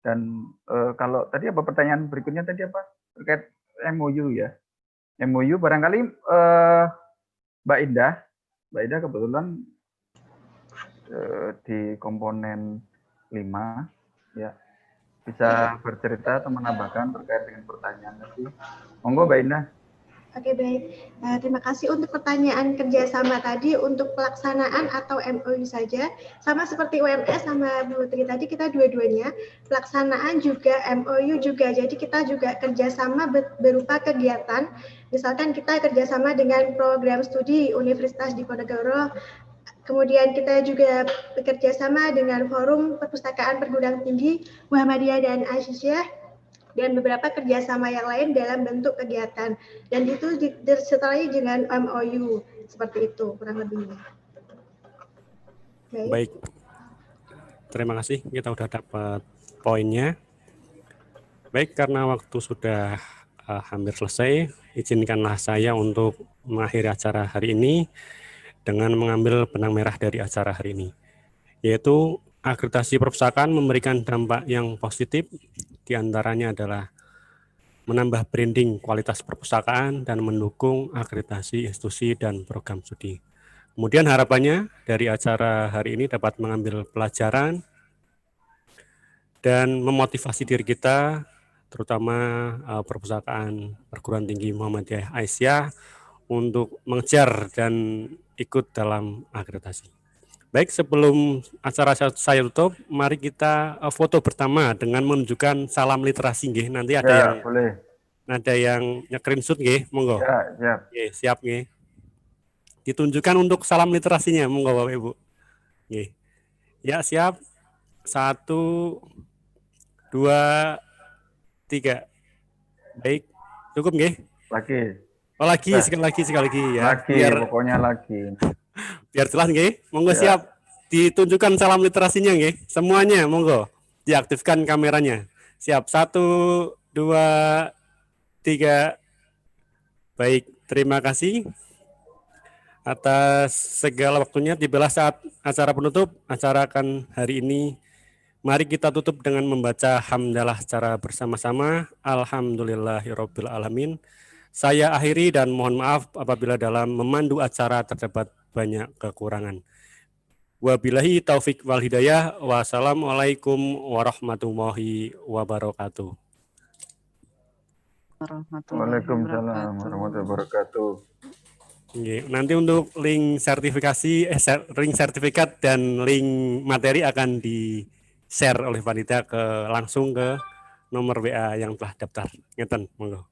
Dan kalau tadi apa pertanyaan berikutnya tadi apa terkait MOU ya, MOU barangkali Mbak Indah kebetulan di komponen 5 ya bisa bercerita atau menambahkan terkait dengan pertanyaan tadi. Monggo Mbak Indah. Oke, baik. Terima kasih untuk pertanyaan kerjasama tadi. Untuk pelaksanaan atau MOU saja, sama seperti UMS sama Bu Tri tadi, kita dua-duanya pelaksanaan juga, MOU juga. Jadi kita juga kerjasama berupa kegiatan. Misalkan kita kerjasama dengan program studi Universitas Diponegoro. Kemudian kita juga bekerja sama dengan Forum Perpustakaan Perguruan Tinggi Muhammadiyah dan Aisyah dan beberapa kerjasama yang lain dalam bentuk kegiatan. Dan itu disertai dengan MOU seperti itu kurang lebihnya. Baik. Terima kasih. Kita sudah dapat poinnya. Baik, karena waktu sudah hampir selesai, izinkanlah saya untuk mengakhiri acara hari ini dengan mengambil benang merah dari acara hari ini, yaitu akreditasi perpustakaan memberikan dampak yang positif, diantaranya adalah menambah branding kualitas perpustakaan dan mendukung akreditasi institusi dan program studi. Kemudian harapannya dari acara hari ini dapat mengambil pelajaran dan memotivasi diri kita, terutama perpustakaan perguruan tinggi Muhammadiyah Aisyah untuk mengejar dan ikut dalam akreditasi. Baik, sebelum acara saya tutup, mari kita foto bersama dengan menunjukkan salam literasi nggih. Nanti ada ya, yang boleh. Ada yang screenshot nggih, monggo. Ya, siap. Nggih, siap nggih. Ditunjukkan untuk salam literasinya, monggo Bapak Ibu. Nggih. Ya, siap. 1 2 3. Baik, cukup nggih? Lagi. Oh, lagi, Nah, sekali lagi ya. Lagi, pokoknya lagi. Biar jelas nggih. Monggo Ya. siap. Ditunjukkan salam literasinya nggih. Semuanya monggo. Diaktifkan kameranya. Siap. 1 2 3. Baik, terima kasih. atas segala waktunya. Tibalah saat acara penutup. Acara akan hari ini, mari kita tutup dengan membaca hamdalah secara bersama-sama. Alhamdulillahirabbil alamin. Saya akhiri dan mohon maaf apabila dalam memandu acara terdapat banyak kekurangan. Wabillahi taufik wal hidayah. Wassalamualaikum warahmatullahi wabarakatuh. Waalaikumsalam warahmatullahi wabarakatuh. Nanti untuk link sertifikasi, link sertifikat dan link materi akan di-share oleh panitia langsung ke nomor WA yang telah daftar. Ngeten, monggo.